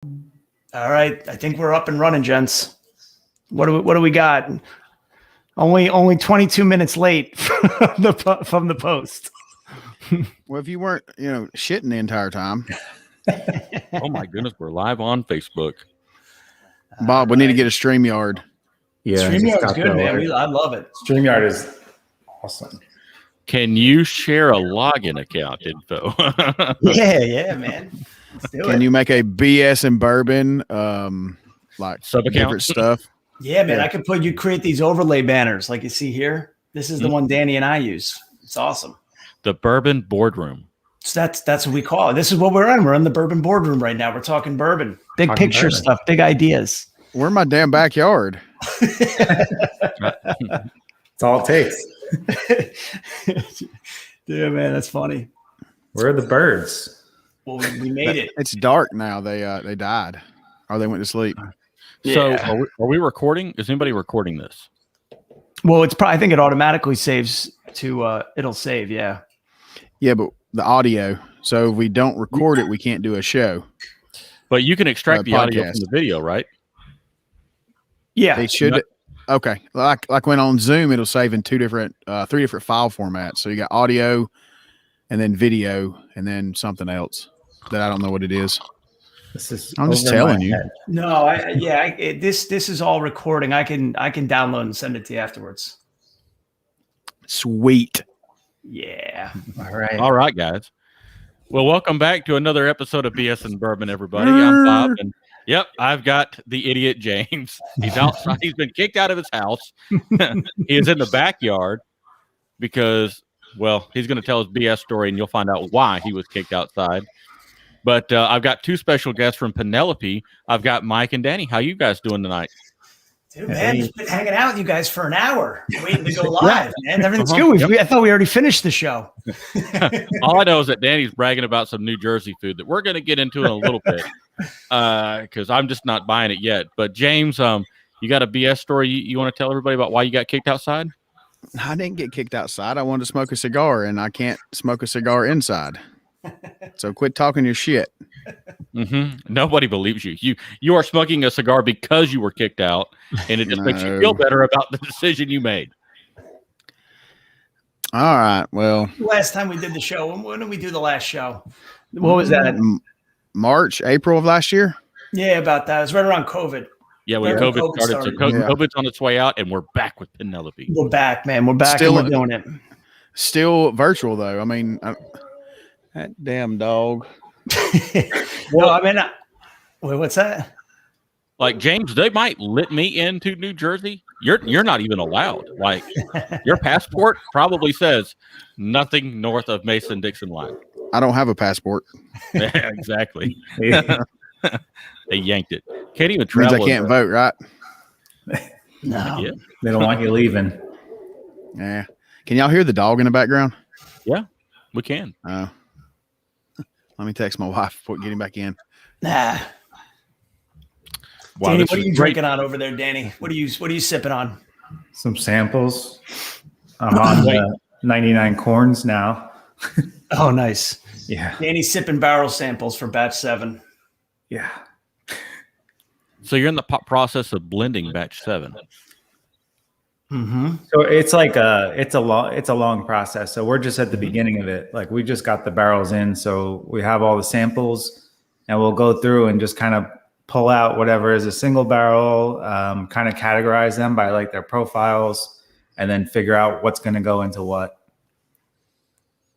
All right, I think we're up and running, gents. What do we got? Only 22 minutes late from the post. Well, if you weren't, shitting the entire time. Oh my goodness, we're live on Facebook. Bob, we need to get a StreamYard. Yeah, StreamYard's good, man. I love it. StreamYard is awesome. Can you share a login account info? Yeah, man. Can you make a BS and bourbon like Sub-account? different stuff? Yeah, man. I could create these overlay banners like you see here. This is the one Danny and I use. It's awesome. The Bourbon Boardroom. So that's what we call it. This is what we're in. We're in the Bourbon Boardroom right now. We're talking bourbon. Big picture stuff, big ideas. We're in my damn backyard. That's all it takes. Yeah, man, that's funny. Where are the birds? Well, we made it. It's dark now. They died, or they went to sleep. So are we recording? Is anybody recording this? Well, it's probably. I think it automatically saves to. It'll save. Yeah. Yeah, but the audio. So if we don't record it, we can't do a show. But you can extract the audio podcast from the video, right? Yeah. They should. Okay, like when on Zoom, it'll save in three different file formats. So you got audio, and then video, and then something else that I don't know what it is. I'm just telling you. No, this is all recording. I can download and send it to you afterwards. Sweet. Yeah. All right, guys. Well, welcome back to another episode of BS and Bourbon, everybody. I'm Bob, and yep, I've got the idiot James. He's outside. He's been kicked out of his house. He is in the backyard because, well, he's going to tell his BS story, and you'll find out why he was kicked outside. But I've got two special guests from Penelope. I've got Mike and Danny. How you guys doing tonight? Dude, man, just been hanging out with you guys for an hour, waiting to go live, man. Everything's good. I thought we already finished the show. All I know is that Danny's bragging about some New Jersey food that we're going to get into in a little bit because I'm just not buying it yet. But James, you got a BS story you want to tell everybody about why you got kicked outside? I didn't get kicked outside. I wanted to smoke a cigar, and I can't smoke a cigar inside. So quit talking your shit. Nobody believes you. You are smoking a cigar because you were kicked out, and it just makes you feel better about the decision you made. All right. Well, last time we did the show, when did we do the last show? What was that? March, April of last year. Yeah, about that. It was right around COVID. Yeah, when COVID started. So COVID's on its way out, and we're back with Penelope. We're back, man. We're back. Still, and we're doing it. Still virtual though. I mean, that damn dog. Well, I mean, wait, what's that? Like James, they might let me into New Jersey. You're not even allowed. Like your passport probably says nothing north of Mason-Dixon line. I don't have a passport. Yeah, exactly. They yanked it. Can't even travel. Means I can't vote, right? No, they don't want you leaving. Yeah. Can y'all hear the dog in the background? Yeah, we can. Oh. Let me text my wife before getting back in. Nah. Wow, Danny, what are you drinking on over there, Danny? What are you sipping on? Some samples. I'm on 99 corns now. Oh, nice. Yeah. Danny's sipping barrel samples for batch 7. Yeah. So you're in the process of blending batch 7. Mm-hmm. So it's like it's a long process. So we're just at the beginning of it. Like we just got the barrels in, so we have all the samples, and we'll go through and just kind of pull out whatever is a single barrel, kind of categorize them by like their profiles, and then figure out what's going to go into what.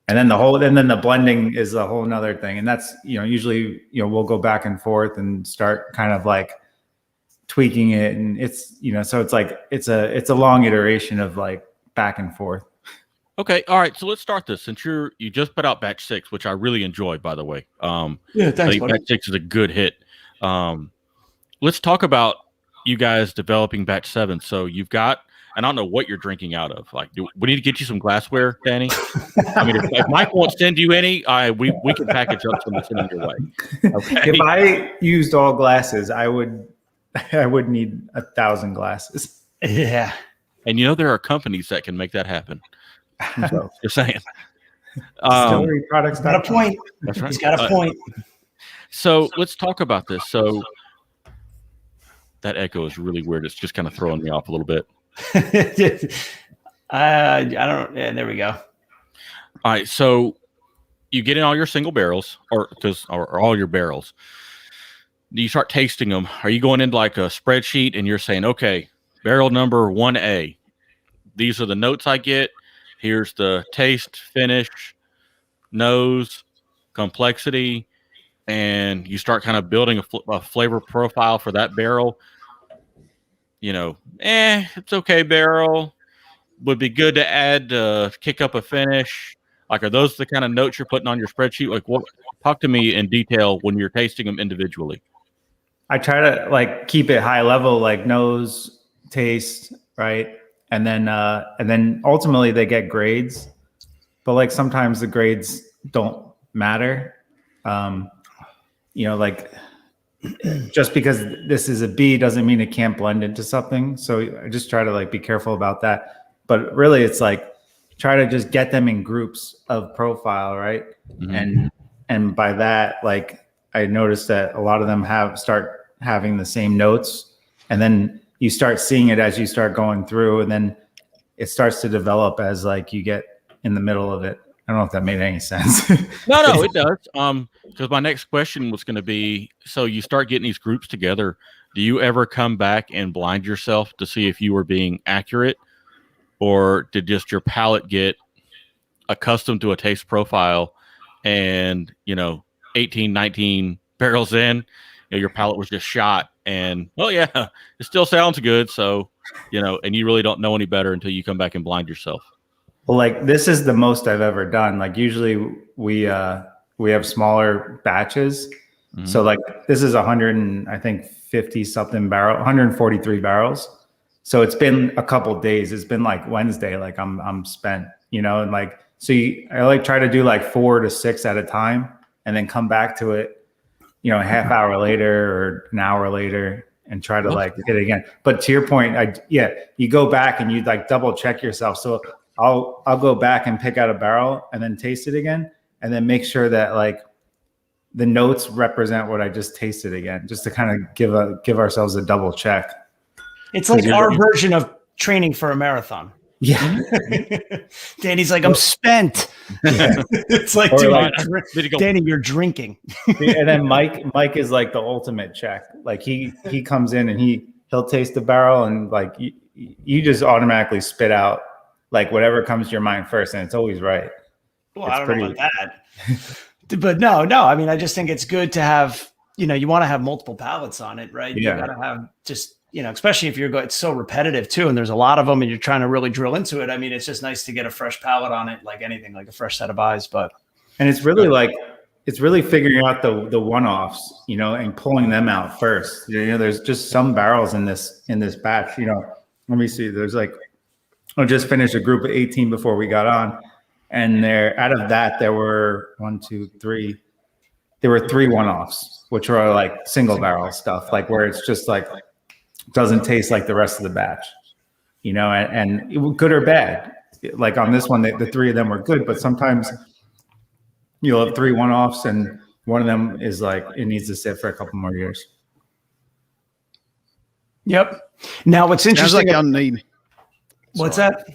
And then the blending is a whole nother thing, and that's usually we'll go back and forth and start kind of like tweaking it, and it's so it's like it's a long iteration of like back and forth. Okay, all right. So let's start this. Since you just put out batch 6, which I really enjoyed, by the way. Yeah, thanks. I think batch 6 is a good hit. Let's talk about you guys developing batch 7. So you've got, and I don't know what you're drinking out of. Like, we need to get you some glassware, Danny. I mean, if Mike won't send you any, we can package up some and send them your way. Okay. If I used all glasses, I would need 1,000 glasses. Yeah. And there are companies that can make that happen. So, just saying. Distillery products. Got a point. That's right. He's got a point. So let's talk about this. So that echo is really weird. It's just kind of throwing me off a little bit. I don't. Yeah, there we go. All right. So you get in all your single barrels, or all your barrels. You start tasting them. Are you going into like a spreadsheet and you're saying, okay, barrel number 1A, these are the notes I get. Here's the taste, finish, nose, complexity, and you start kind of building a flavor profile for that barrel. It's okay barrel. Would be good to add kick up a finish. Like, are those the kind of notes you're putting on your spreadsheet? Like, what? Talk to me in detail when you're tasting them individually. I try to like keep it high level, like nose, taste, right? And then ultimately they get grades, but like sometimes the grades don't matter. Like just because this is a B doesn't mean it can't blend into something. So I just try to like be careful about that. But really it's like try to just get them in groups of profile, right? Mm-hmm. And by that, like I noticed that a lot of them start having the same notes, and then you start seeing it as you start going through, and then it starts to develop as like you get in the middle of it. I don't know if that made any sense. No, it does. Because my next question was going to be, so you start getting these groups together. Do you ever come back and blind yourself to see if you were being accurate, or did just your palate get accustomed to a taste profile and, 18, 19 barrels in, your palate was just shot and, oh yeah, it still sounds good. So, and you really don't know any better until you come back and blind yourself. Well, like this is the most I've ever done. Like usually we have smaller batches. Mm-hmm. So like this is 50 something 143 barrels. So it's been a couple days. It's been like Wednesday. Like I'm spent, and like, so I like try to do like 4 to 6 at a time and then come back to it, a half hour later or an hour later and try to like hit it again. But to your point, you go back and you like double check yourself. So I'll go back and pick out a barrel and then taste it again, and then make sure that like the notes represent what I just tasted again, just to kind of give ourselves a double check. It's like our version of training for a marathon. Yeah. Danny's like, I'm spent. It's like, Danny, you're drinking. And then Mike is like the ultimate check. Like he comes in and he'll taste the barrel, and like you just automatically spit out like whatever comes to your mind first, and it's always right. Well, I don't know about that. But no. I mean, I just think it's good to have, you want to have multiple palettes on it, right? Yeah. You got to have just, especially if it's so repetitive too, and there's a lot of them and you're trying to really drill into it. I mean, it's just nice to get a fresh palette on it, like anything, like a fresh set of eyes. And it's really figuring out the one-offs, and pulling them out first. There's just some barrels in this batch, let me see. There's like, I just finished a group of 18 before we got on. And out of that, there were 3 one-offs, which are like single barrel stuff, like where it's just like, doesn't taste like the rest of the batch, and good or bad. Like on this one, the 3 of them were good, but sometimes you'll have 3 one-offs and one of them is like, it needs to sit for a couple more years. Yep. Now what's interesting. Sounds like y'all need. What's that?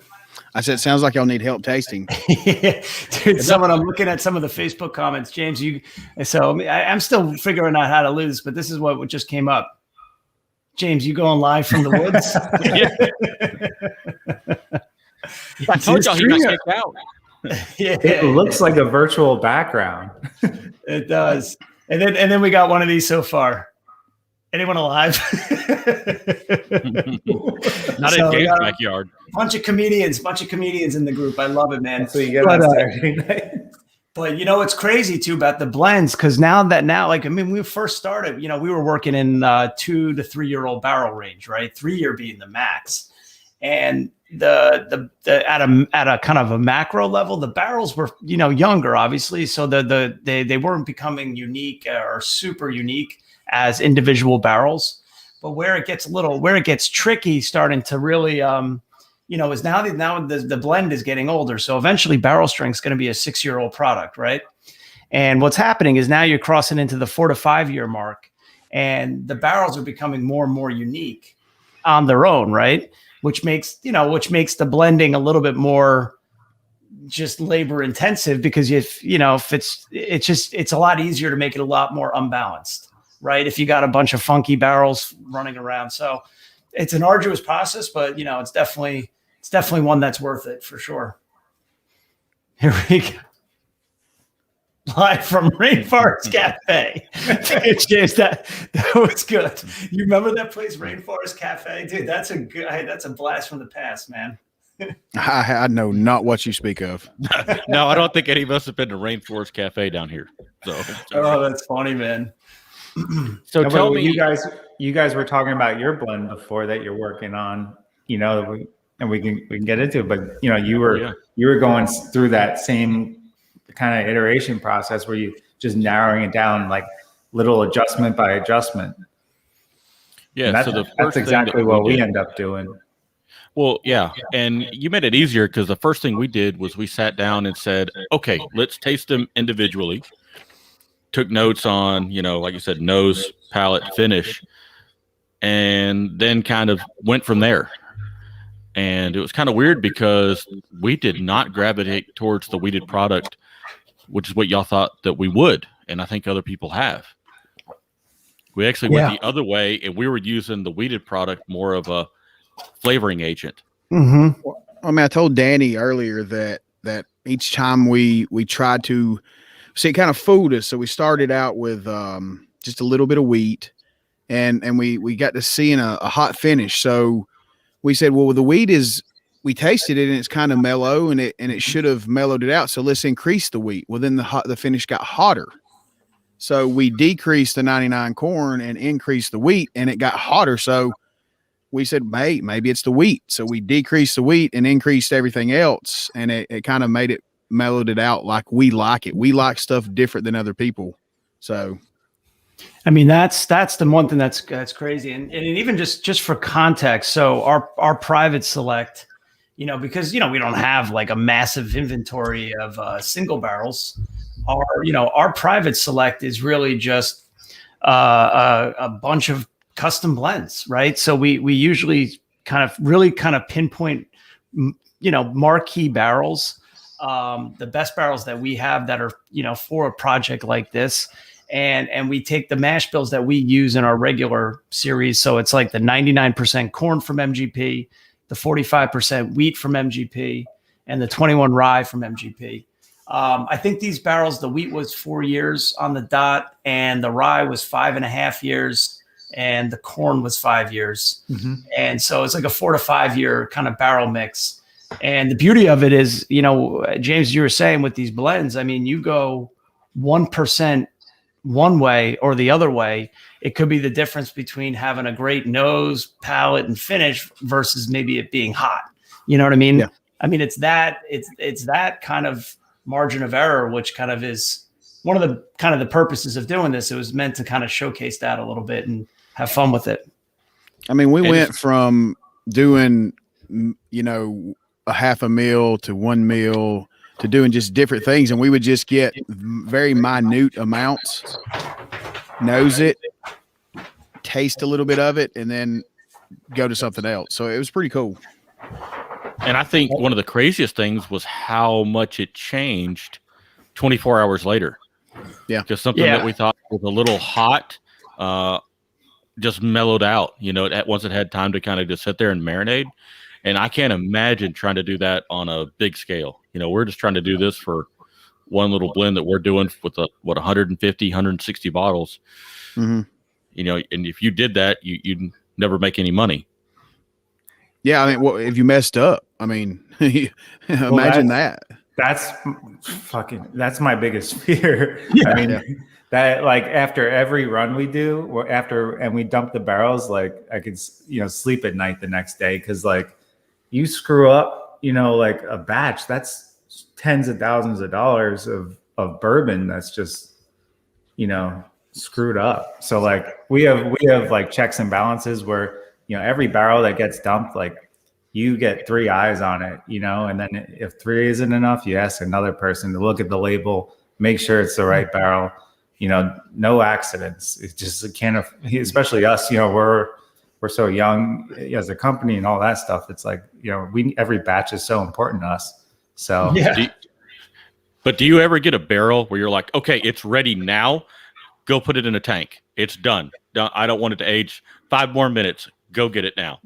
I said, sounds like y'all need help tasting. Yeah. Dude, I'm looking at some of the Facebook comments, James, I'm still figuring out how to lose, but this is what just came up. James, you going live from the woods? I told y'all he got kicked out. Yeah. It looks like a virtual background. It does. And then we got one of these so far. Anyone alive? Not in James' backyard. Bunch of comedians in the group. I love it, man. So you get on Saturday night. But what's crazy too about the blends, because we first started, we were working in 2 to 3 year old barrel range, right? 3 year being the max. And the at a kind of a macro level, the barrels were, younger, obviously. So they weren't becoming unique or super unique as individual barrels. But where it gets tricky, starting to really, is now the blend is getting older. So eventually barrel strength is going to be a 6 year old product, right? And what's happening is now you're crossing into the 4 to 5 year mark, and the barrels are becoming more and more unique on their own, right? Which makes the blending a little bit more just labor intensive, because if it's a lot easier to make it a lot more unbalanced, right? If you got a bunch of funky barrels running around. So it's an arduous process, but it's definitely one that's worth it for sure. Here we go. Live from Rainforest Cafe. James, that was good. You remember that place, Rainforest Cafe? Dude, that's a blast from the past, man. I know not what you speak of. No, I don't think any of us have been to Rainforest Cafe down here. So, oh, that's funny, man. So no, tell me, you guys were talking about your blend before that you're working on, and we can get into it, but you were going through that same kind of iteration process where you just narrowing it down, like little adjustment by adjustment. Yeah, that's exactly what we end up doing. Well, yeah, and you made it easier because the first thing we did was we sat down and said, okay, let's taste them individually. Took notes on, like you said, nose, palate, finish, and then kind of went from there. And it was kind of weird because we did not gravitate towards the wheated product, which is what y'all thought that we would. And I think other people have. We actually went the other way, and we were using the wheated product more of a flavoring agent. Mm-hmm. I mean, I told Danny earlier that each time we tried to see, it kind of fooled us. So we started out with just a little bit of wheat, and we got to seeing a hot finish. So we said, well, the wheat we tasted it and it's kind of mellow, and it should have mellowed it out. So let's increase the wheat. Well, then the finish got hotter. So we decreased the 99 corn and increased the wheat, and it got hotter. So we said, maybe it's the wheat. So we decreased the wheat and increased everything else. And it kind of mellowed it out like we like it. We like stuff different than other people. So, I mean, that's the one thing that's crazy. And even just for context. So our private select, because, we don't have like a massive inventory of single barrels. Our private select is really just a bunch of custom blends, right? So we usually kind of pinpoint, marquee barrels, the best barrels that we have that are, for a project like this. And we take the mash bills that we use in our regular series. So it's like the 99% corn from MGP, the 45% wheat from MGP, and the 21 rye from MGP. I think these barrels, the wheat was 4 years on the dot, and the rye was 5.5 years, and the corn was 5 years. Mm-hmm. And so it's like a 4 to 5 year kind of barrel mix. And the beauty of it is, James, you were saying with these blends, I mean, you go 1% one way or the other way, it could be the difference between having a great nose, palate, and finish versus maybe it being hot. You know what I mean? Yeah. I mean, it's that kind of margin of error, which kind of is one of the purposes of doing this. It was meant to kind of showcase that a little bit and have fun with it. I mean, we went from doing, a half a meal to 1 meal to doing just different things. And we would just get very minute amounts, nose it, taste a little bit of it, and then go to something else. So it was pretty cool. And I think one of the craziest things was how much it changed 24 hours later. Yeah. Because something that we thought was a little hot just mellowed out, once it had time to kind of just sit there and marinate. And I can't imagine trying to do that on a big scale. We're just trying to do this for one little blend that we're doing with 150, 160 bottles. Mm-hmm. And if you did that, you'd never make any money. Yeah, I mean, well, if you messed up, I mean, imagine that. That's my biggest fear. Yeah. I mean, that like after every run we do, and we dump the barrels, like I could, sleep at night the next day because like you screw up, like a batch, that's tens of thousands of dollars of bourbon that's just, screwed up. So like we have like checks and balances where every barrel that gets dumped, like you get 3 eyes on it, and then if 3 isn't enough, you ask another person to look at the label, make sure it's the right barrel, no accidents. It just can't, especially us, we're so young as a company and all that stuff. It's like, every batch is so important to us. So Yeah. But do you ever get a barrel where you're like, okay, it's ready now, go put it in a tank, it's done, I don't want it to age 5 more minutes, go get it now?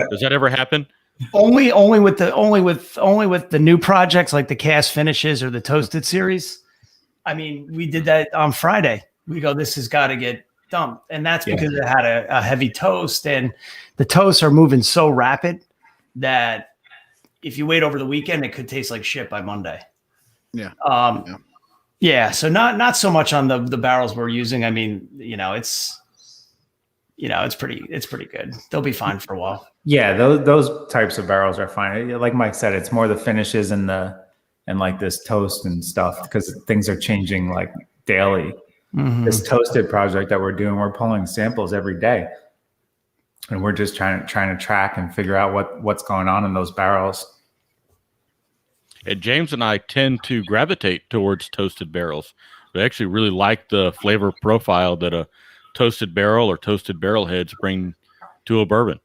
Does that ever happen? Only with the new projects like the cast finishes or the toasted series. I mean, we did that on Friday. We go, this has got to get dumped, and that's because it had a heavy toast, and the toasts are moving so rapid that if you wait over the weekend, it could taste like shit by Monday. Yeah. Yeah. So not so much on the barrels we're using. I mean, it's pretty good. They'll be fine for a while. Yeah, those types of barrels are fine. Like Mike said, it's more the finishes and like this toast and stuff, because things are changing like daily. Mm-hmm. This toasted project that we're doing, we're pulling samples every day, and we're just trying to track and figure out what's going on in those barrels. And James and I tend to gravitate towards toasted barrels. We actually really like the flavor profile that a toasted barrel or toasted barrel heads bring to a bourbon.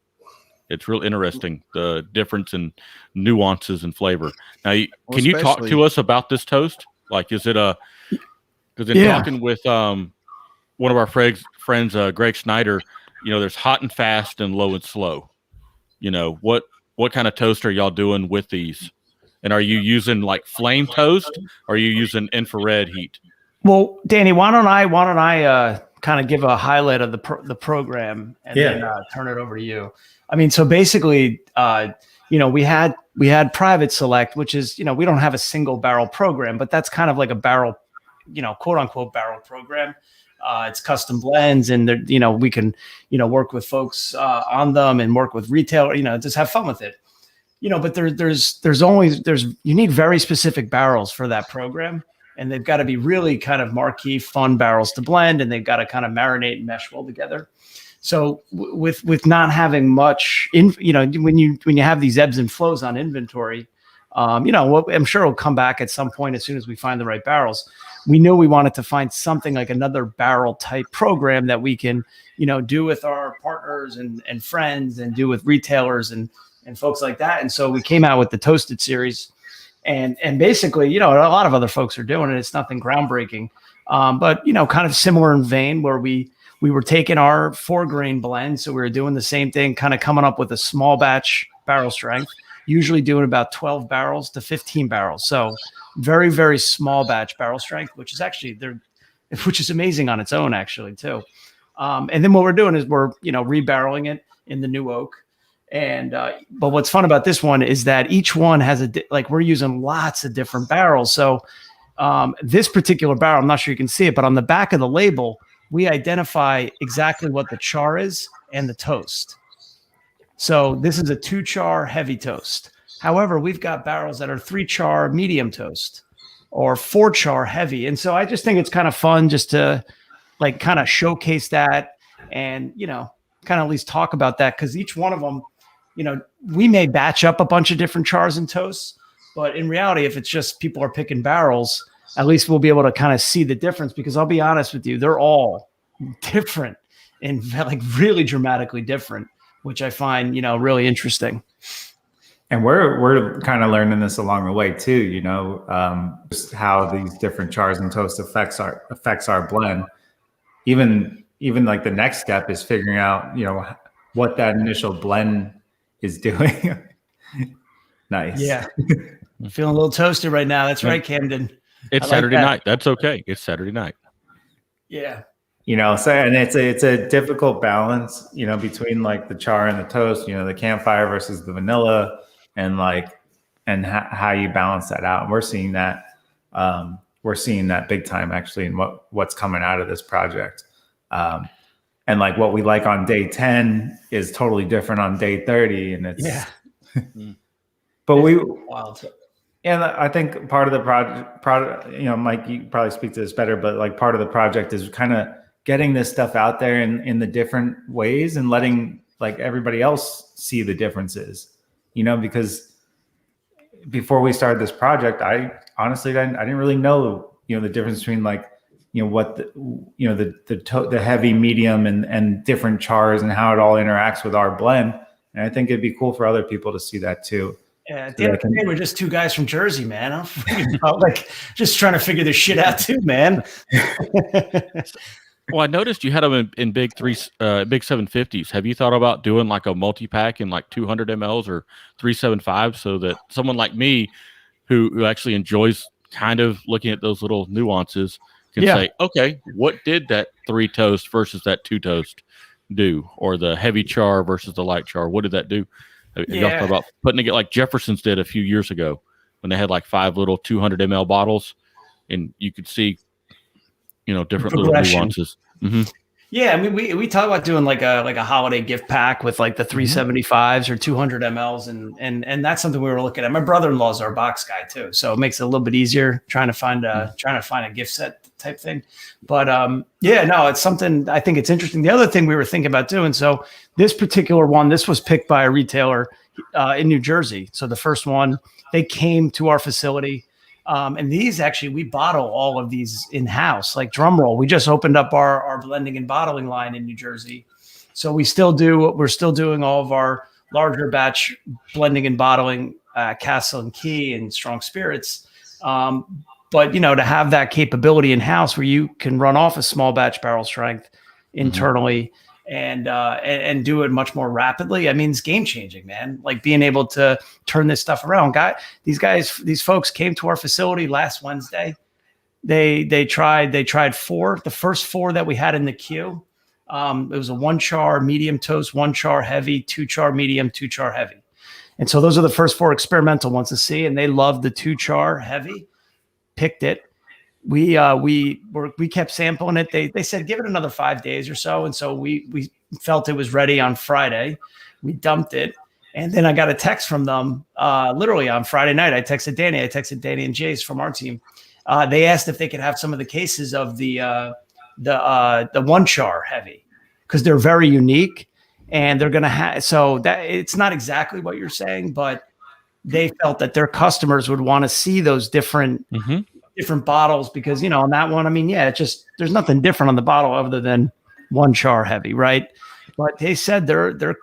It's real interesting, the difference in nuances and flavor. Now, can you talk to us about this toast? Like, is it because in talking with one of our friends, Greg Snyder, there's hot and fast and low and slow. What kind of toast are y'all doing with these? And are you using like flame toast, or are you using infrared heat? Well, Danny, why don't I kind of give a highlight of the program and then turn it over to you. I mean, so basically, we had private select, which is, we don't have a single barrel program, but that's kind of like a barrel, quote unquote barrel program. It's custom blends, and we can, work with folks on them and work with retail, just have fun with it. But you need very specific barrels for that program, and they've got to be really kind of marquee, fun barrels to blend, and they've got to kind of marinate and mesh well together. So with not having much, when you have these ebbs and flows on inventory, I'm sure it'll come back at some point as soon as we find the right barrels. We knew we wanted to find something like another barrel type program that we can, do with our partners and friends, and do with retailers and folks like that. And so we came out with the toasted series, and basically, a lot of other folks are doing it. It's nothing groundbreaking, but kind of similar in vein, where we were taking our 4-grain blend. So we were doing the same thing, kind of coming up with a small batch barrel strength, usually doing about 12 barrels to 15 barrels. So very, very small batch barrel strength, which is amazing on its own, actually, too. And then what we're doing is we're, rebarreling it in the new oak. And, but what's fun about this one is that each one has we're using lots of different barrels. So this particular barrel, I'm not sure you can see it, but on the back of the label, we identify exactly what the char is and the toast. So this is a 2-char heavy toast. However, we've got barrels that are 3-char medium toast or 4-char heavy. And so I just think it's kind of fun just to kind of showcase that and, kind of at least talk about that, because each one of them, we may batch up a bunch of different chars and toasts, but in reality, if it's just people are picking barrels, at least we'll be able to kind of see the difference, because I'll be honest with you, they're all different and really dramatically different, which I find, really interesting. And we're kind of learning this along the way too, just how these different chars and toasts affects our blend. Even like the next step is figuring out, what that initial blend is doing. Nice. Yeah. I'm feeling a little toasted right now. That's right, Camden. It's Saturday night. That's okay. It's Saturday night. Yeah. So, and it's a difficult balance, between like the char and the toast, the campfire versus the vanilla, and how you balance that out. And we're seeing that big time, actually, in what's coming out of this project. And like what we like on day 10 is totally different on day 30. And it's, but wild. And I think part of the project, Mike, you probably speak to this better, but like part of the project is kind of getting this stuff out there in the different ways and letting like everybody else see the differences, because before we started this project, I honestly, I didn't really know the difference between like, what the heavy, medium, and different chars and how it all interacts with our blend. And I think it'd be cool for other people to see that too. Yeah, at the end of the day, we're just two guys from Jersey, man. I'm like just trying to figure this shit out too, man. Well, I noticed you had them in big 750s. Have you thought about doing like a multi-pack in like 200 mLs or 375 so that someone like me who actually enjoys kind of looking at those little nuances can say, okay, what did that 3 toast versus that 2 toast do? Or the heavy char versus the light char, what did that do? Have you thought about putting it like Jefferson's did a few years ago when they had like 5 little 200 ml bottles and you could see, different little nuances. Mm-hmm. Yeah, I mean, we talk about doing like a holiday gift pack with like the 375s or 200 mLs, and that's something we were looking at. My brother-in-law's our box guy too, so it makes it a little bit easier trying to find a gift set type thing. But it's something I think it's interesting. The other thing we were thinking about doing, so this particular one, this was picked by a retailer in New Jersey. So the first one, they came to our facility. And these actually, we bottle all of these in-house, like drum roll. We just opened up our blending and bottling line in New Jersey. So we're still doing all of our larger batch blending and bottling, Castle and Key and Strong Spirits. But to have that capability in-house where you can run off a small batch barrel strength internally and do it much more rapidly. I mean, it's game changing, man. Like being able to turn this stuff around. These folks came to our facility last Wednesday. They tried 4. The first 4 that we had in the queue, it was a 1 char medium toast, 1 char heavy, 2 char medium, 2 char heavy. And so those are the first 4 experimental ones to see. And they loved the 2 char heavy, picked it. We kept sampling it. They said, give it another 5 days or so. And so we felt it was ready on Friday. We dumped it. And then I got a text from them literally on Friday night. I texted Danny and Jace from our team. They asked if they could have some of the cases of the 1 char heavy because they're very unique and they're going to have, so that it's not exactly what you're saying, but they felt that their customers would want to see those different bottles because, on that one, I mean, there's nothing different on the bottle other than 1 char heavy. Right. But they said their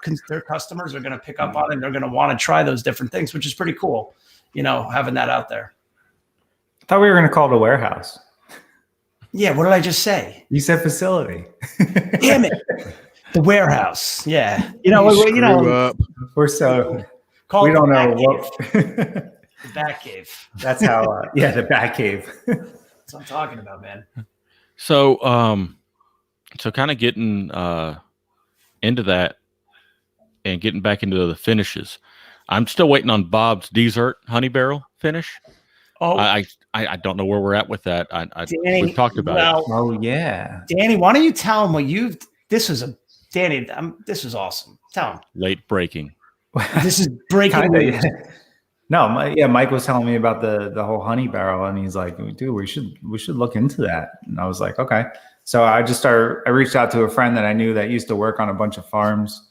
customers are going to pick up on it. And they're going to want to try those different things, which is pretty cool. Having that out there. I thought we were going to call it a warehouse. Yeah. What did I just say? You said facility. Damn it. The warehouse. Yeah. We're so, call we it don't the know Bat what. Cave. The Bat Cave. That's how, the Bat Cave. That's what I'm talking about, man. So, kind of getting into that and getting back into the finishes. I'm still waiting on Bob's dessert honey barrel finish. Oh, I don't know where we're at with that. Danny, we've talked about it. Oh yeah, Danny, why don't you tell him what this was awesome. Tell him. Late breaking. This is breaking news. No, Mike was telling me about the whole honey barrel, and he's like, "Dude, we should look into that." And I was like, "Okay." So I reached out to a friend that I knew that used to work on a bunch of farms,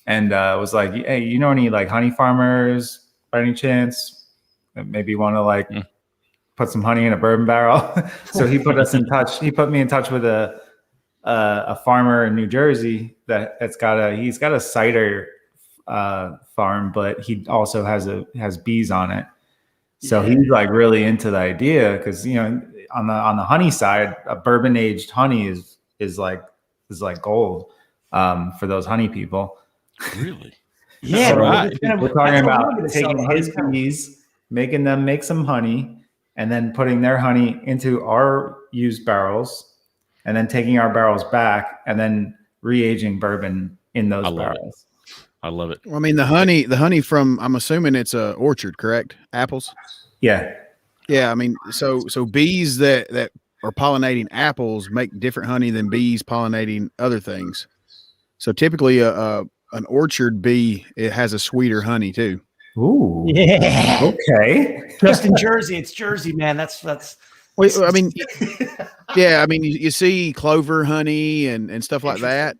and was like, "Hey, you know any like honey farmers by any chance? That maybe want to put some honey in a bourbon barrel?" So he put us in touch. He put me in touch with a farmer in New Jersey he's got a cider farm, but he also has bees on it. So he's like really into the idea because on the honey side, a bourbon aged honey is like gold for those honey people. Really? Yeah, So right. We're talking about taking his bees, making them make some honey, and then putting their honey into our used barrels, and then taking our barrels back and then re-aging bourbon in those barrels. I love it. Well, I mean, the honey from, I'm assuming it's a orchard, correct? Apples. Yeah. Yeah. I mean, so bees that are pollinating apples make different honey than bees pollinating other things. So typically an orchard bee, it has a sweeter honey too. Ooh. Yeah. Okay. Just in Jersey. It's Jersey, man. That's. Wait, I mean, yeah. I mean, you see clover honey and stuff like that.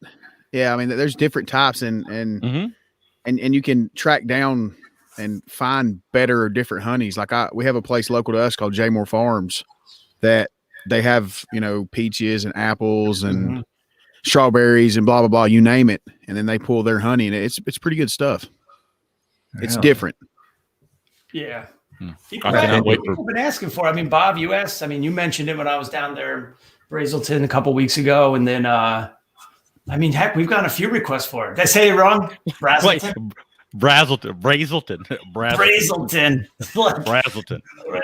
Yeah. I mean, there's different types and you can track down and find better or different honeys. Like we have a place local to us called Jaymore Farms that they have, peaches and apples and strawberries and blah, blah, blah, you name it. And then they pull their honey, and it's pretty good stuff. It's different. Yeah. I cannot wait people have been asking for. I mean, Bob, you mentioned it when I was down there in Brazelton a couple weeks ago. And then, heck, we've gotten a few requests for it. Did I say it wrong? Brazelton. Brazelton.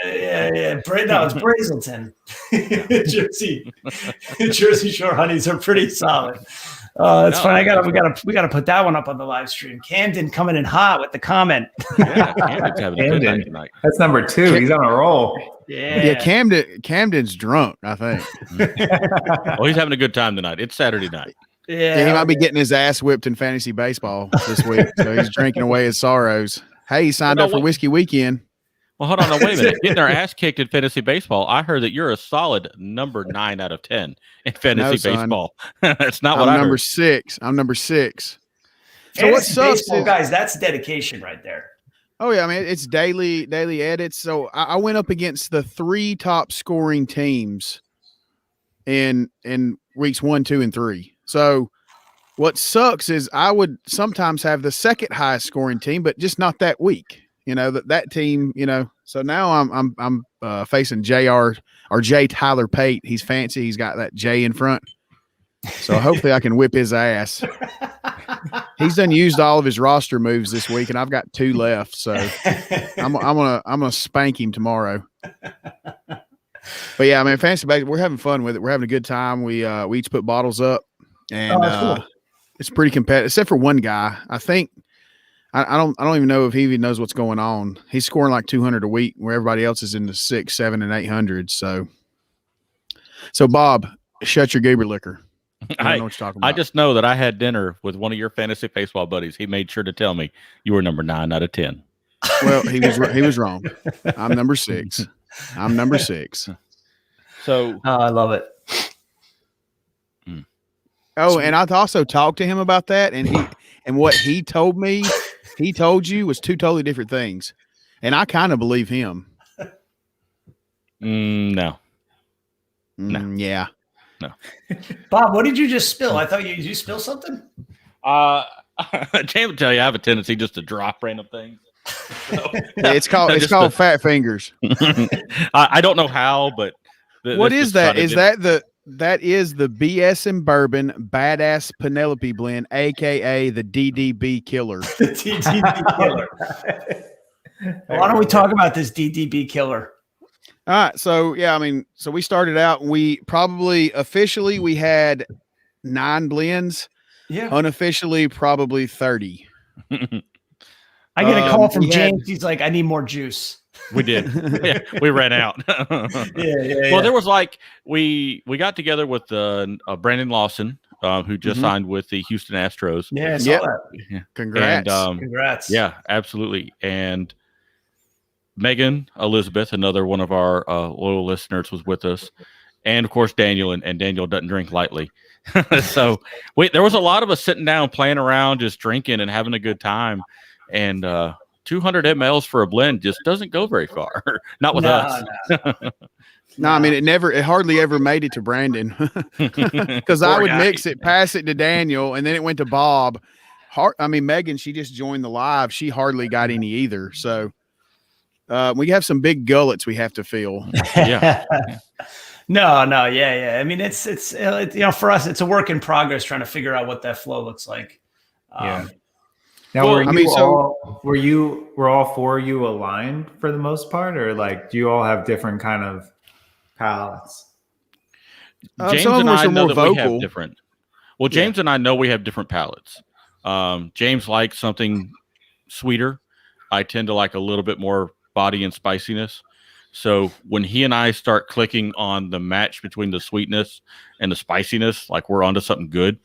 Yeah. No, it's Brazelton. Jersey Shore honeys are pretty solid. It's fun. We gotta put that one up on the live stream. Camden coming in hot with the comment. Yeah, Camden's having a good night tonight. That's number 2. He's on a roll. Yeah, Camden's drunk, I think. Oh, he's having a good time tonight. It's Saturday night. Yeah, he might be getting his ass whipped in fantasy baseball this week, so he's drinking away his sorrows. Hey, he signed up for Whiskey Weekend. Well, hold on. Now, wait a minute. Getting our ass kicked in fantasy baseball. I heard that you're a solid number 9 out of 10 in fantasy baseball. That's not what I heard. I'm number 6. So what sucks, guys? That's dedication right there. Oh yeah, it's daily edits. So I went up against the 3 top scoring teams in weeks 1, 2, and 3. So what sucks is I would sometimes have the second highest scoring team, but just not that week. That team. So now I'm facing J Tyler Pate. He's fancy. He's got that J in front. So hopefully I can whip his ass. He's done used all of his roster moves this week, and I've got 2 left. So I'm gonna spank him tomorrow. But yeah, fantasy baseball, we're having fun with it. We're having a good time. We each put bottles up, and cool. It's pretty competitive, except for one guy. I think I don't even know if he even knows what's going on. He's scoring like 200 a week, where everybody else is in the 600, 700, and 800. So Bob, shut your goober liquor. I don't know what you're talking about. I just know that I had dinner with one of your fantasy baseball buddies. He made sure to tell me you were number 9 out of 10. Well, he was wrong. I'm number 6. So I love it. Oh, and I also talked to him about that, and what he told me, he told you was 2 totally different things, and I kind of believe him. No. Yeah. No. Bob, what did you just spill? I thought did you spill something? James will tell you I have a tendency just to drop random things. So, it's called fat fingers. I don't know how, but what is that? That is the BS and Bourbon Badass Penelope blend, aka the DDB Killer. The DDB Killer. Why don't we talk about this DDB Killer? All right, so yeah, so we started out. We probably officially we had 9 blends. Yeah. Unofficially, probably 30. I get a call from James. He's like, "I need more juice." We did. Yeah, we ran out. Well, there was we got together with Brandon Lawson, who just signed with the Houston Astros. Yeah, I saw that. Yeah. Congrats. And, congrats. Yeah, absolutely. And Megan Elizabeth, another one of our loyal listeners, was with us. And, of course, Daniel. And Daniel doesn't drink lightly. So there was a lot of us sitting down, playing around, just drinking and having a good time. And 200 mLs for a blend just doesn't go very far. Not with us. No, it hardly ever made it to Brandon because I would mix it, pass it to Daniel, and then it went to Bob. Megan, she just joined the live. She hardly got any either. So we have some big gullets we have to fill. Yeah. No. Yeah. It's for us, it's a work in progress trying to figure out what that flow looks like. Yeah. Now, were all 4 of you aligned for the most part, or do you all have different kind of palates? James and I know that we have different. Well, James and I know we have different palates. James likes something sweeter. I tend to like a little bit more body and spiciness. So when he and I start clicking on the match between the sweetness and the spiciness, we're onto something good.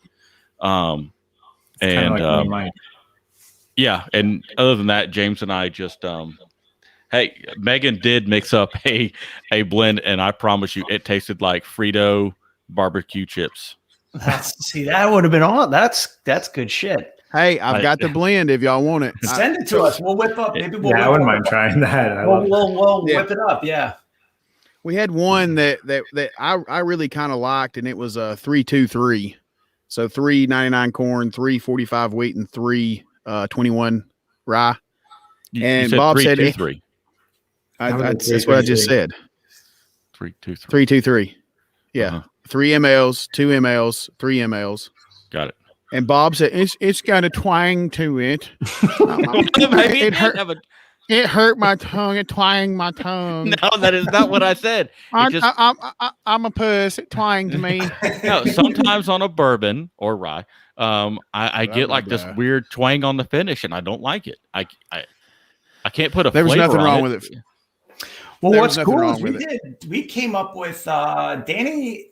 Yeah, and other than that, James and I just hey, Megan did mix up a blend, and I promise you, it tasted like Frito barbecue chips. That would have been all. That's good shit. Hey, I've got the blend if y'all want it. Send it to us. We'll whip up. Maybe we'll. I wouldn't mind trying that. We'll whip it up. Yeah. We had one that I really kind of liked, and it was a 3-2-3. So 3.99 corn, 3.45 wheat, and 3.21 rye. You And said Bob three, said two, it- three. that's what I just said. 3-2-3. 3-2-3. Yeah. Uh-huh. 3 mLs, 2 mLs, 3 mLs. Got it. And Bob said it's got a twang to it. It hurt my tongue. It twanged my tongue. No, that is not what I said. I'm a puss. It twanged to me. No, sometimes on a bourbon or rye, I get like this weird twang on the finish, and I don't like it. I can't put a There was flavor nothing on wrong it. with it. Well, There what's was nothing cool wrong is with we came up with Danny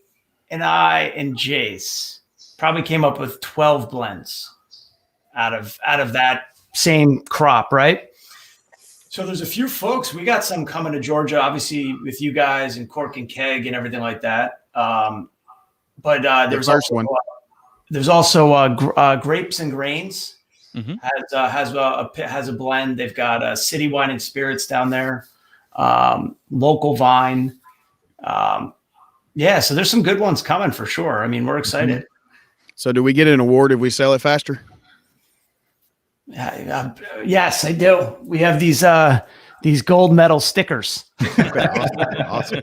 and I and Jace probably came up with 12 blends out of that same crop, right? So there's a few folks. We got some coming to Georgia, obviously with you guys and Cork and Keg and everything like that. But there's first also one. There's also Grapes and Grains. Mhm. Has a blend. They've got City Wine and Spirits down there. Local Vine. Yeah, so there's some good ones coming for sure. I mean, we're excited. So do we get an award if we sell it faster? Yes, I do. We have these gold medal stickers. Okay, awesome.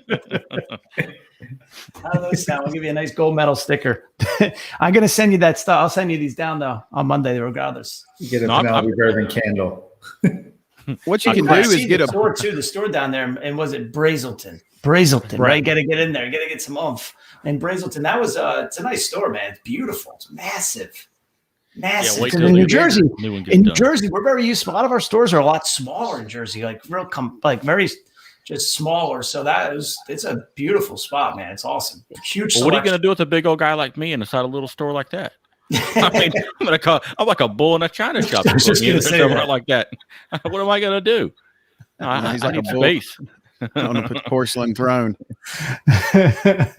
How do those sound? I'll give you a nice gold medal sticker. I'm gonna send you that stuff. I'll send you these down though on Monday, regardless. You get a Penelope Bourbon candle. What you can do is get a store too. The store down there, and was it Brazelton? Brazelton, right? Got to get in there. Got to get some oomph. And Brazelton, that was it's a nice store, man. It's beautiful. It's massive. Wait in till New Jersey. new one gets In done. Jersey, we're very used to. A lot of our stores are a lot smaller in Jersey, like very just smaller. So it's a beautiful spot, man. It's awesome. Huge. Well, what are you going to do with a big old guy like me inside a little store like that? I mean, I'm like a bull in a china shop. I was just gonna say that. Like that. What am I going to do? He's I like a need bull space. on a porcelain throne. Yeah,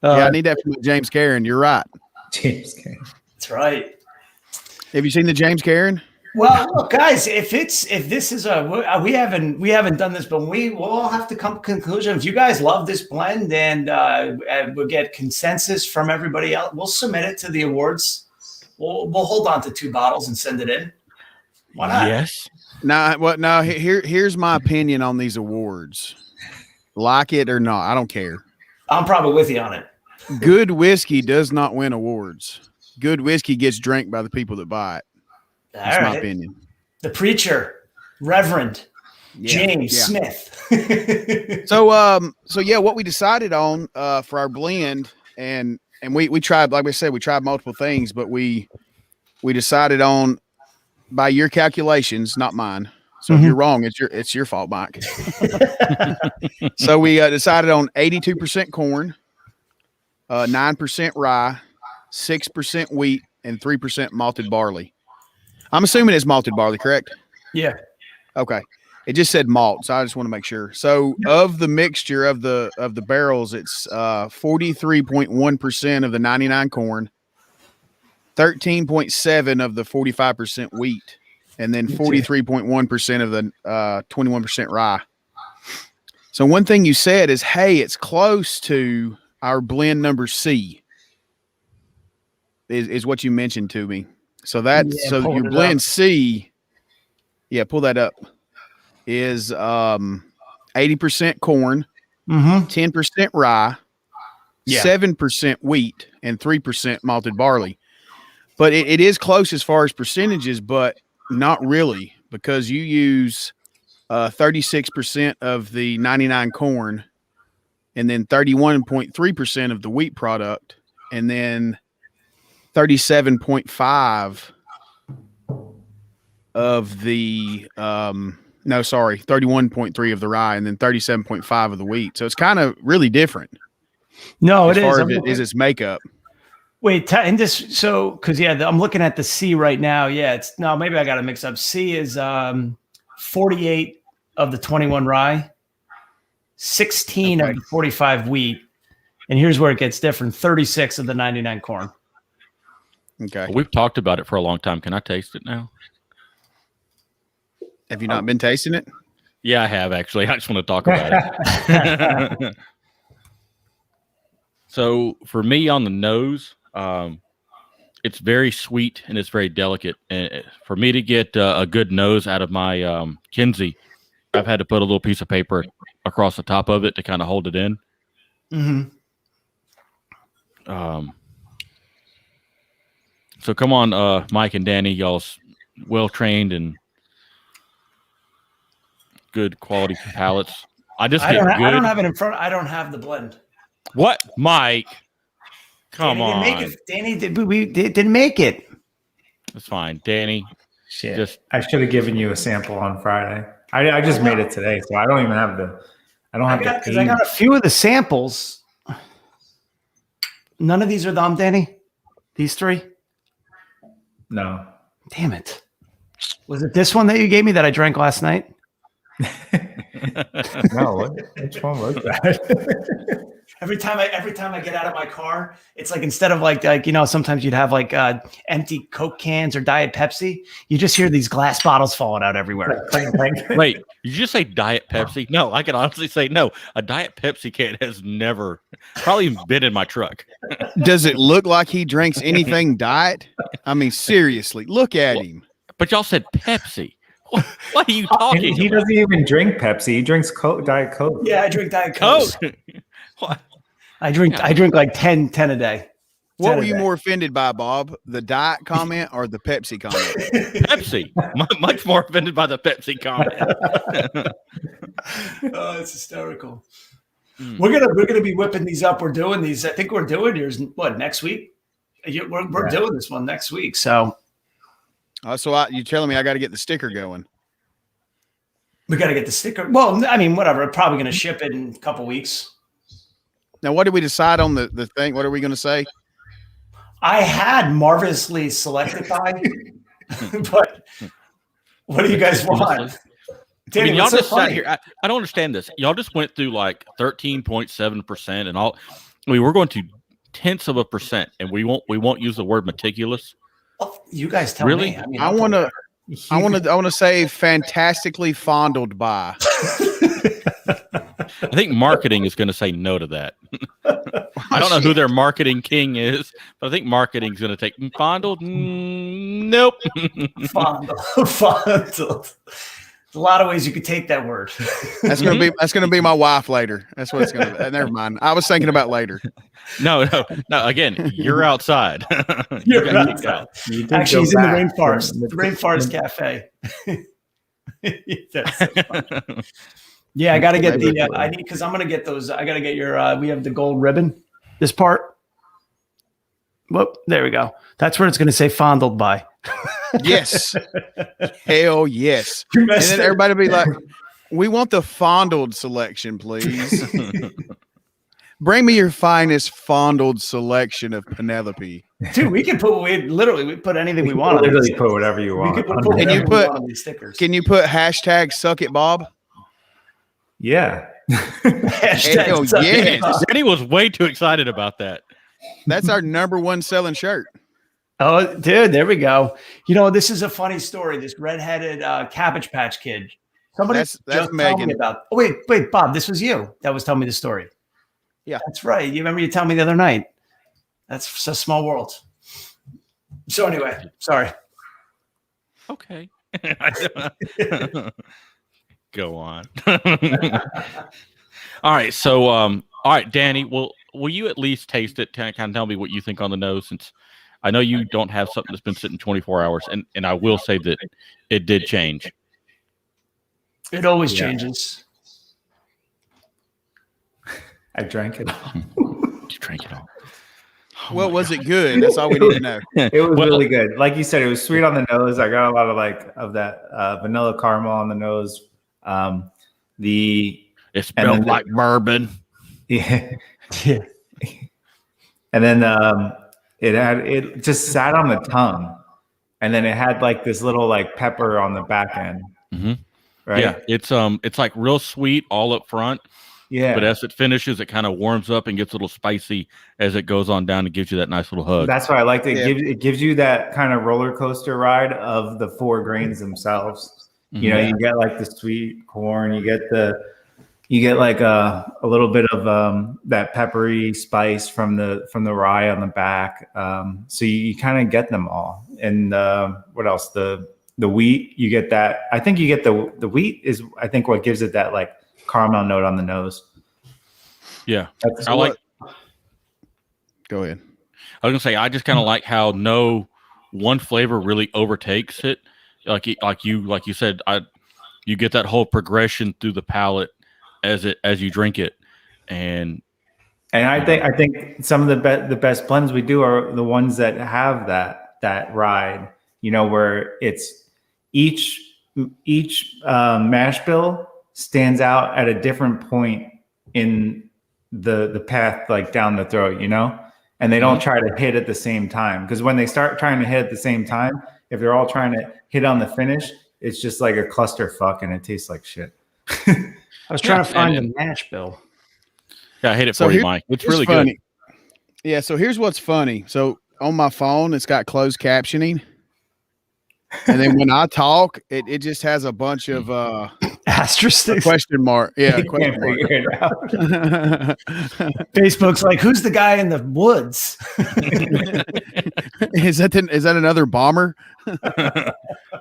I need that from James Karen. You're right. James Karen. That's right. Have you seen the James Karen? Well, look, guys, if this is we haven't done this, but we'll all have to come to a conclusion. If you guys love this blend and we'll get consensus from everybody else, we'll submit it to the awards. We'll hold on to 2 bottles and send it in. Why not? Yes. Now, here's my opinion on these awards. Like it or not, I don't care. I'm probably with you on it. Good whiskey does not win awards. Good whiskey gets drank by the people that buy it. That's my opinion. The preacher, Reverend James Smith. So yeah, what we decided on for our blend, and we tried, like I said, we tried multiple things, but we decided on, by your calculations, not mine. So if you're wrong, it's your fault, Mike. So we decided on 82% corn, 9% rye, 6% wheat, and 3% malted barley. I'm assuming it's malted barley, correct? Yeah. Okay. It just said malt, so I just want to make sure. So of the mixture of the barrels, it's 43.1% of the 99 corn, 13.7 of the 45% wheat, and then 43.1% of the 21% rye. So one thing you said is, hey, it's close to our blend number C. Is what you mentioned to me. So so your blend C, pull that up, is 80% corn, 10% rye, 7% wheat, and 3% malted barley. But it is close as far as percentages, but not really, because you use 36% of the 99 corn, and then 31.3% of the wheat product, and then 37.5 of the 31.3 of the rye, and then 37.5 of the wheat. So it's kind of really different. No, it is. As far as its makeup. Wait, and this, so, because I'm looking at the C right now. Yeah, maybe I got to mix up. C is 48 of the 21 rye, 16 of the 45 wheat, and here's where it gets different: 36 of the 99 corn. Okay. Well, we've talked about it for a long time. Can I taste it now? Have you not been tasting it? Yeah, I have actually. I just want to talk about it. So for me on the nose, it's very sweet and it's very delicate. And for me to get a good nose out of my Kinsey, I've had to put a little piece of paper across the top of it to kind of hold it in. Mm-hmm. So come on, Mike and Danny, y'all's well trained and good quality palates. I don't have it in front. I don't have the blend. What, Mike? Come Danny on, didn't make it. Danny didn't make it. It's fine, Danny. Shit, I should have given you a sample on Friday. I just made it today, so I don't even have the. I got a few of the samples. None of these are them, Danny. These three. No. Damn it. Was it this one that you gave me that I drank last night? No. Which one was that? Every time I get out of my car, it's like instead of like sometimes you'd have like empty Coke cans or Diet Pepsi, you just hear these glass bottles falling out everywhere. Wait, did you just say Diet Pepsi? No, I can honestly say no. A Diet Pepsi can has never probably even been in my truck. Does it look like he drinks anything diet? I mean, seriously, look at him. But y'all said Pepsi. What are you talking He about? doesn't even drink Pepsi. He drinks Diet Coke. Yeah, I drink Diet Coke. What? I drink like 10 a day. What were you more offended by, Bob? The diet comment or the Pepsi comment? Pepsi. Much more offended by the Pepsi comment. Oh, it's hysterical. We're gonna be whipping these up. We're doing these. I think we're doing yours. What, next week? We're doing this one next week. So, you're telling me I got to get the sticker going? We got to get the sticker. Well, I mean, whatever. We're probably going to ship it in a couple weeks. Now, what did we decide on the thing? What are we going to say? I had marvelously selected by, but what do you guys want? Danny, y'all just sat here. I don't understand this. Y'all just went through like 13.7% and all. I mean, we're going to tenths of a percent, and we won't use the word meticulous. Oh, you guys tell really? me. I mean, I want to say fantastically fondled by. I think marketing is going to say no to that. I don't know who their marketing king is, but I think marketing is going to take fondled. Nope. Fondled. There's a lot of ways you could take that word. That's gonna be my wife later. That's what it's gonna be. Never mind. I was thinking about later. No. Again, you're outside. You're outside. Actually, he's in the Rainforest. The Rainforest Cafe. That's so funny. Yeah, I got to get because I'm going to get those. I got to get your, we have the gold ribbon, this part. Whoop, there we go. That's where it's going to say fondled by. Yes. Hell yes. And then everybody be like, we want the fondled selection, please. Bring me your finest fondled selection of Penelope. Dude, we put anything we want. Literally put whatever you want. Can you put hashtag suck it, Bob? Yeah. Hell yes. Danny was way too excited about that. That's our #1 selling shirt. Oh, dude, there we go. You know, this is a funny story. This redheaded Cabbage Patch Kid. Somebody that's just Megan. told me about. Oh, wait, Bob, this was you that was telling me the story. Yeah, that's right. You remember you telling me the other night. That's a small world. So anyway, sorry. Okay. Go on. All right. So, all right, Danny, will you at least taste it? Kind of tell me what you think on the nose, since I know you don't have something that's been sitting 24 hours, and I will say that it did change. It always changes. I drank it all. You drank it all. Oh, well, was it good? That's all we need to know. It was really good. Like you said, it was sweet on the nose. I got a lot of that vanilla caramel on the nose. It smelled like bourbon. Yeah. And then it just sat on the tongue, and then it had like this little like pepper on the back end. Mm-hmm. Right. Yeah, it's like real sweet all up front. Yeah. But as it finishes, it kind of warms up and gets a little spicy as it goes on down and gives you that nice little hug. That's why I liked it. It gives you that kind of roller coaster ride of the 4 grains themselves. You know, you get like the sweet corn, you get like a little bit of that peppery spice from the rye on the back. So you kind of get them all. And what else? The wheat, you get that. I think you get the wheat is, I think, what gives it that like caramel note on the nose. Yeah. I like. Go ahead. I was gonna say, I just kind of like how no one flavor really overtakes it. Like you said, you get that whole progression through the palate as you drink it, and I think some of the best blends we do are the ones that have that ride. You know, where it's each mash bill stands out at a different point in the path, like down the throat. You know. And they don't try to hit at the same time, because when they start trying to hit at the same time, if they're all trying to hit on the finish, it's just like a clusterfuck and it tastes like shit. I was trying to find a mash bill. Yeah, I hit it for you, Mike. It's really funny. Good. Yeah, so here's what's funny. So on my phone, it's got closed captioning. And then when I talk, it just has a bunch of asterisks, question mark. Yeah, question mark. Facebook's like, who's the guy in the woods? Is that another bomber?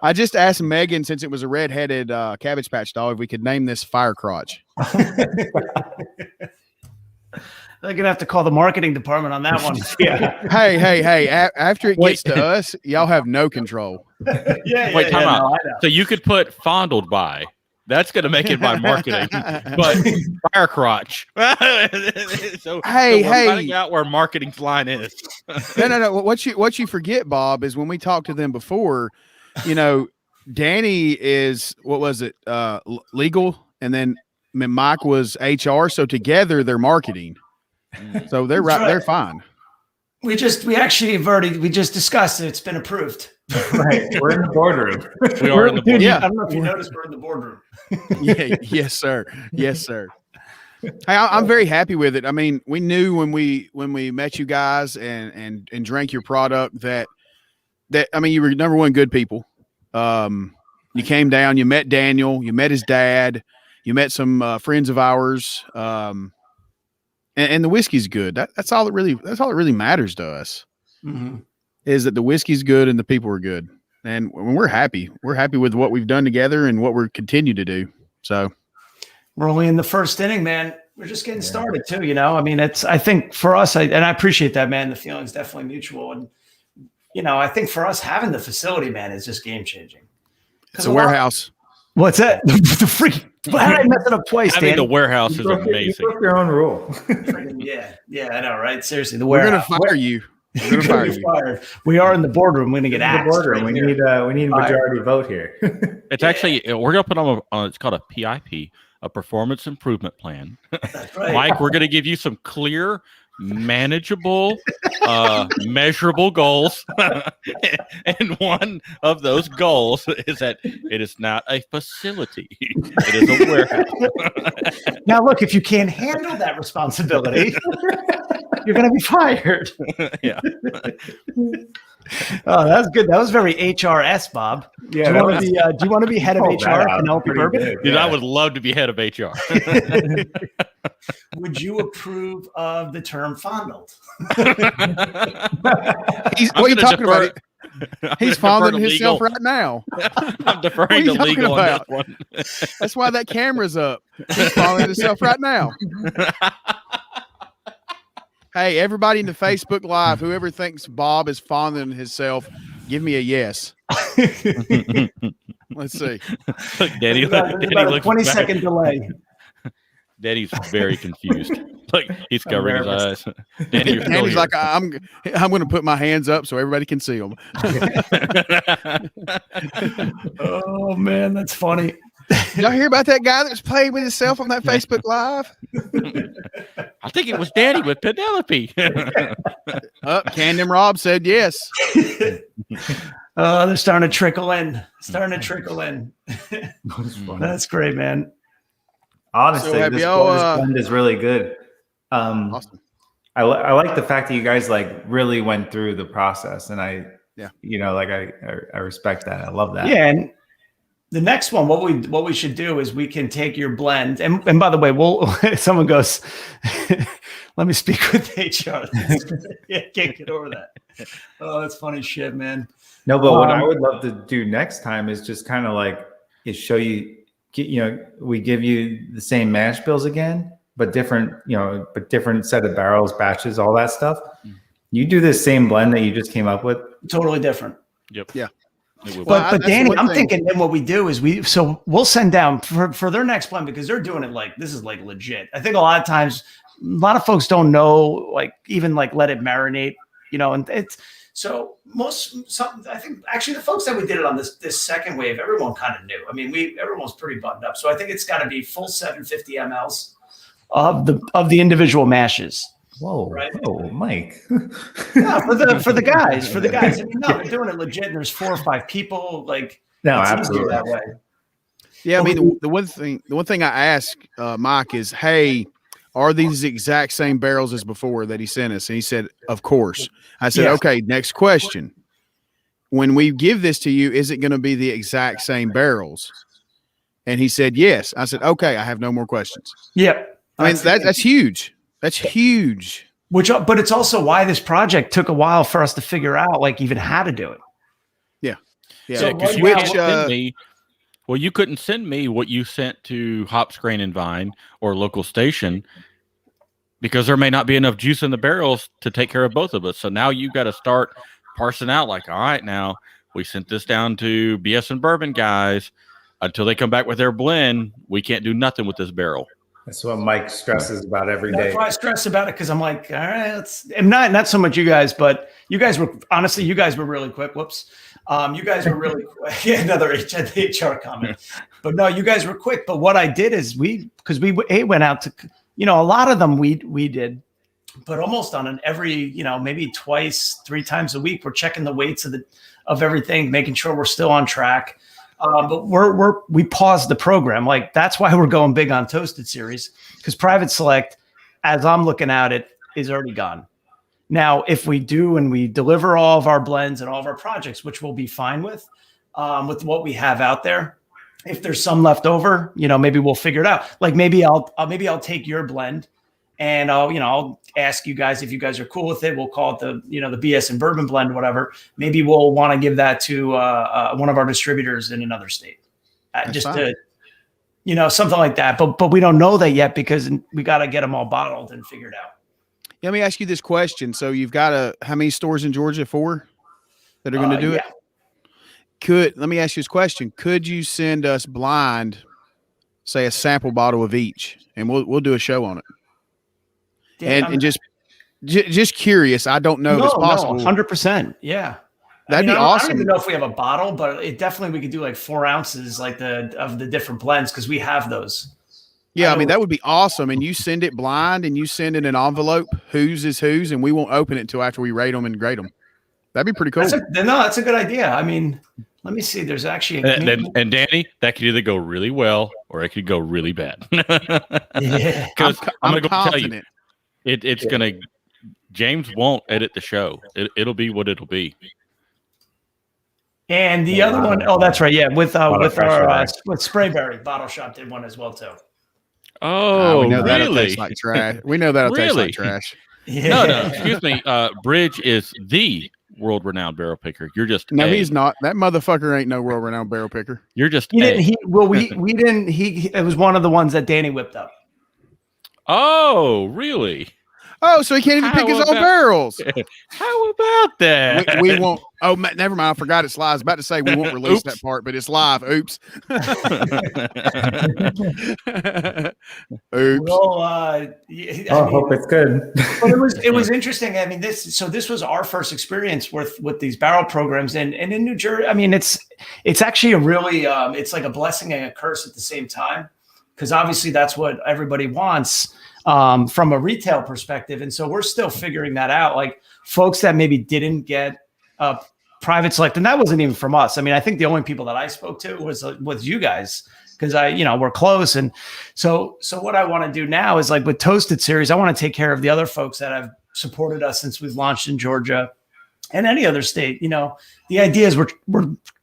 I just asked Megan, since it was a red-headed Cabbage Patch dog, if we could name this Fire Crotch. They're gonna have to call the marketing department on that one. Yeah. Hey! After it gets to us, y'all have no control. Wait, time out. So you could put fondled by. That's gonna make it by marketing. But Fire Crotch. so we're finding out where marketing's line is. No. What you forget, Bob, is when we talked to them before, you know, Danny is, what was it? Legal, and then Mike was HR. So together they're marketing. So they're right. They're fine. We just discussed it. It's been approved. Right. We're in the boardroom. We are in the boardroom. Yeah. I don't know if you noticed, we're in the boardroom. Yeah. Yes, sir. Yes, sir. Hey, I'm very happy with it. I mean, we knew when we met you guys and drank your product that I mean, you were number one, good people. You came down, you met Daniel, you met his dad, you met some friends of ours. And the whiskey's good. That's all that really matters to us. Mm-hmm. Is that the whiskey's good and the people are good. And we're happy. We're happy with what we've done together and what we're continue to do. So we're only in the first inning, man. We're just getting started too, you know. I mean, I think for us, and I appreciate that, man. The feeling's definitely mutual. And you know, I think for us having the facility, man, is just game changing. It's a warehouse. What's that? The freaking how did I mess it up twice? I think the warehouse is amazing. You broke your own rule. Yeah, I know, right? Seriously, the warehouse. We're gonna fire you. We're gonna fire you. Fired. We are in the boardroom. We're gonna get axed. Boardroom. Right we need a majority vote here. It's actually, we're gonna put on it's called a PIP, a performance improvement plan. That's right. Mike, we're gonna give you some clear, manageable, measurable goals. And one of those goals is that it is not a facility. It is a warehouse. Now, look, if you can't handle that responsibility, you're going to be fired. Yeah. Oh, that's good. That was very HRS, Bob. Yeah. Do you want to be head of HR, Penelope Bourbon? Dude, I would love to be head of HR. Would you approve of the term fondled? What are you talking about? He's fondling himself right now. I'm deferring to legal on that one. That's why that camera's up. He's fondling himself right now. Hey, everybody in the Facebook Live, whoever thinks Bob is fondling himself, give me a yes. Let's see. Look, Daddy about a 20-second delay. Daddy's very confused. Like he's covering his eyes. Danny's like, I'm going to put my hands up so everybody can see them. Oh man, that's funny. Y'all hear about that guy that was playing with himself on that Facebook Live? I think it was Daddy with Penelope. Camden Rob said yes. They're starting to trickle in. That's great, man. Honestly, So this blend is really good. Awesome. I like the fact that you guys like really went through the process, and I respect that. I love that. Yeah, and The next one, what we should do is we can take your blend, and by the way, someone goes, let me speak with HR. Yeah, can't get over that. Oh, that's funny shit, man. No, but what I would love to do next time is just kind of like show you, we give you the same mash bills again, but different set of barrels, batches, all that stuff. You do the same blend that you just came up with. Totally different. Yep. Yeah. But Danny, I'm thinking then what we do is we'll send down for their next blend, because they're doing it like, this is like legit. I think a lot of times, a lot of folks don't know, like even like let it marinate, and it's so I think actually the folks that we did it on this second wave, everyone kind of knew. I mean, everyone's pretty buttoned up. So I think it's got to be full 750 mLs of the individual mashes. Whoa, right? Oh, Mike. Yeah, for the guys. I mean, no, they're doing it legit. And there's 4 or 5 people. Like, no, it's absolutely that way. Yeah, I mean, the one thing I asked Mike is, hey, are these the exact same barrels as before that he sent us? And he said, of course. I said, Yes. Okay, next question. When we give this to you, is it going to be the exact same barrels? And he said, yes. I said, okay, I have no more questions. Yep. I mean, that's huge. That's huge. But it's also why this project took a while for us to figure out, like, even how to do it. Yeah. Yeah, because you can't send me. Well, you couldn't send me what you sent to Hops, Grain, and Vine or local station, because there may not be enough juice in the barrels to take care of both of us. So now you got to start parsing out, like, all right, now we sent this down to BS and Bourbon guys. Until they come back with their blend, we can't do nothing with this barrel. That's what Mike stresses about every day. That's why I stress about it, because I'm like, all right, and not so much you guys, but you guys were really quick. Whoops. You guys were really quick. Yeah, another HR comment. But no, you guys were quick. But what I did is we went out to, a lot of them we did, but almost on an every, maybe twice, 3 times a week, we're checking the weights of everything, making sure we're still on track. But we paused the program. Like, that's why we're going big on Toasted Series, because Private Select, as I'm looking at it, is already gone. Now, if we do and we deliver all of our blends and all of our projects, which we'll be fine with what we have out there, if there's some left over, maybe we'll figure it out. Like, maybe I'll take your blend, and I'll ask you guys if you guys are cool with it. We'll call it the BS and Bourbon blend, whatever. Maybe we'll want to give that to one of our distributors in another state, just fine. To, something like that. But we don't know that yet, because we got to get them all bottled and figured out. Yeah, let me ask you this question. So you've got how many stores in Georgia? 4 that are going to do it? Let me ask you this question. Could you send us blind, say, a sample bottle of each, and we'll do a show on it? Yeah, and just curious. I don't know if it's possible. 100%. Yeah. That'd be awesome. I don't even know if we have a bottle, but we could do like 4 ounces, like of the different blends, because we have those. Yeah, I mean, that would be awesome. And you send it blind, and you send in an envelope, whose is whose, and we won't open it until after we rate them and grade them. That'd be pretty cool. That's a good idea. I mean, let me see. There's actually and Danny, that could either go really well or it could go really bad. Yeah, because I'm going to go tell you, it's going to. James won't edit the show. It'll be what it'll be. And the other one, that's right. Yeah, with Sprayberry, Bottle Shop did one as well too. Oh, we know really? That'll taste like trash. We know that'll taste like trash. Yeah. No, excuse me. Bridge is the world-renowned barrel picker. You're just he's not. That motherfucker ain't no world-renowned barrel picker. You're just we didn't. It was one of the ones that Danny whipped up. Oh, really? Oh, so he can't even pick his own barrels. How about that? We won't. Oh, never mind. I forgot it's live. I was about to say we won't release that part, but it's live. Oops. Oops. Well, I hope it's good. But it was interesting. I mean, this was our first experience with these barrel programs, and in New Jersey. I mean, it's actually a really it's like a blessing and a curse at the same time, because obviously that's what everybody wants. From a retail perspective. And so we're still figuring that out. Like, folks that maybe didn't get Private Select, and that wasn't even from us. I mean, I think the only people that I spoke to was you guys, because we're close. And so what I want to do now is, like, with Toasted Series, I want to take care of the other folks that have supported us since we've launched in Georgia and any other state. The idea is we're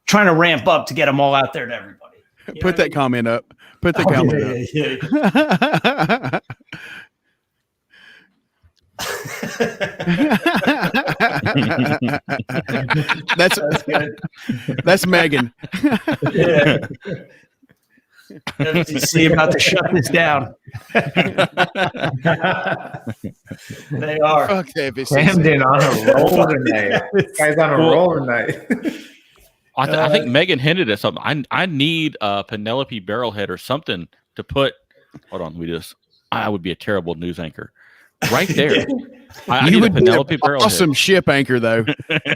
trying to ramp up to get them all out there to everybody. You know Put what I that mean? comment up. Put the Oh, comment up. That's good. That's Megan. Yeah. FTC about to shut this down. They are. Fuck the FSCC. Camden on a roll tonight. Guy's on a roll tonight. I think Megan hinted at something. I need a Penelope Barrelhead or something to put. Hold on, I would be a terrible news anchor. Right there. I You need a would be Penelope an Barrelhead. awesome ship anchor, though.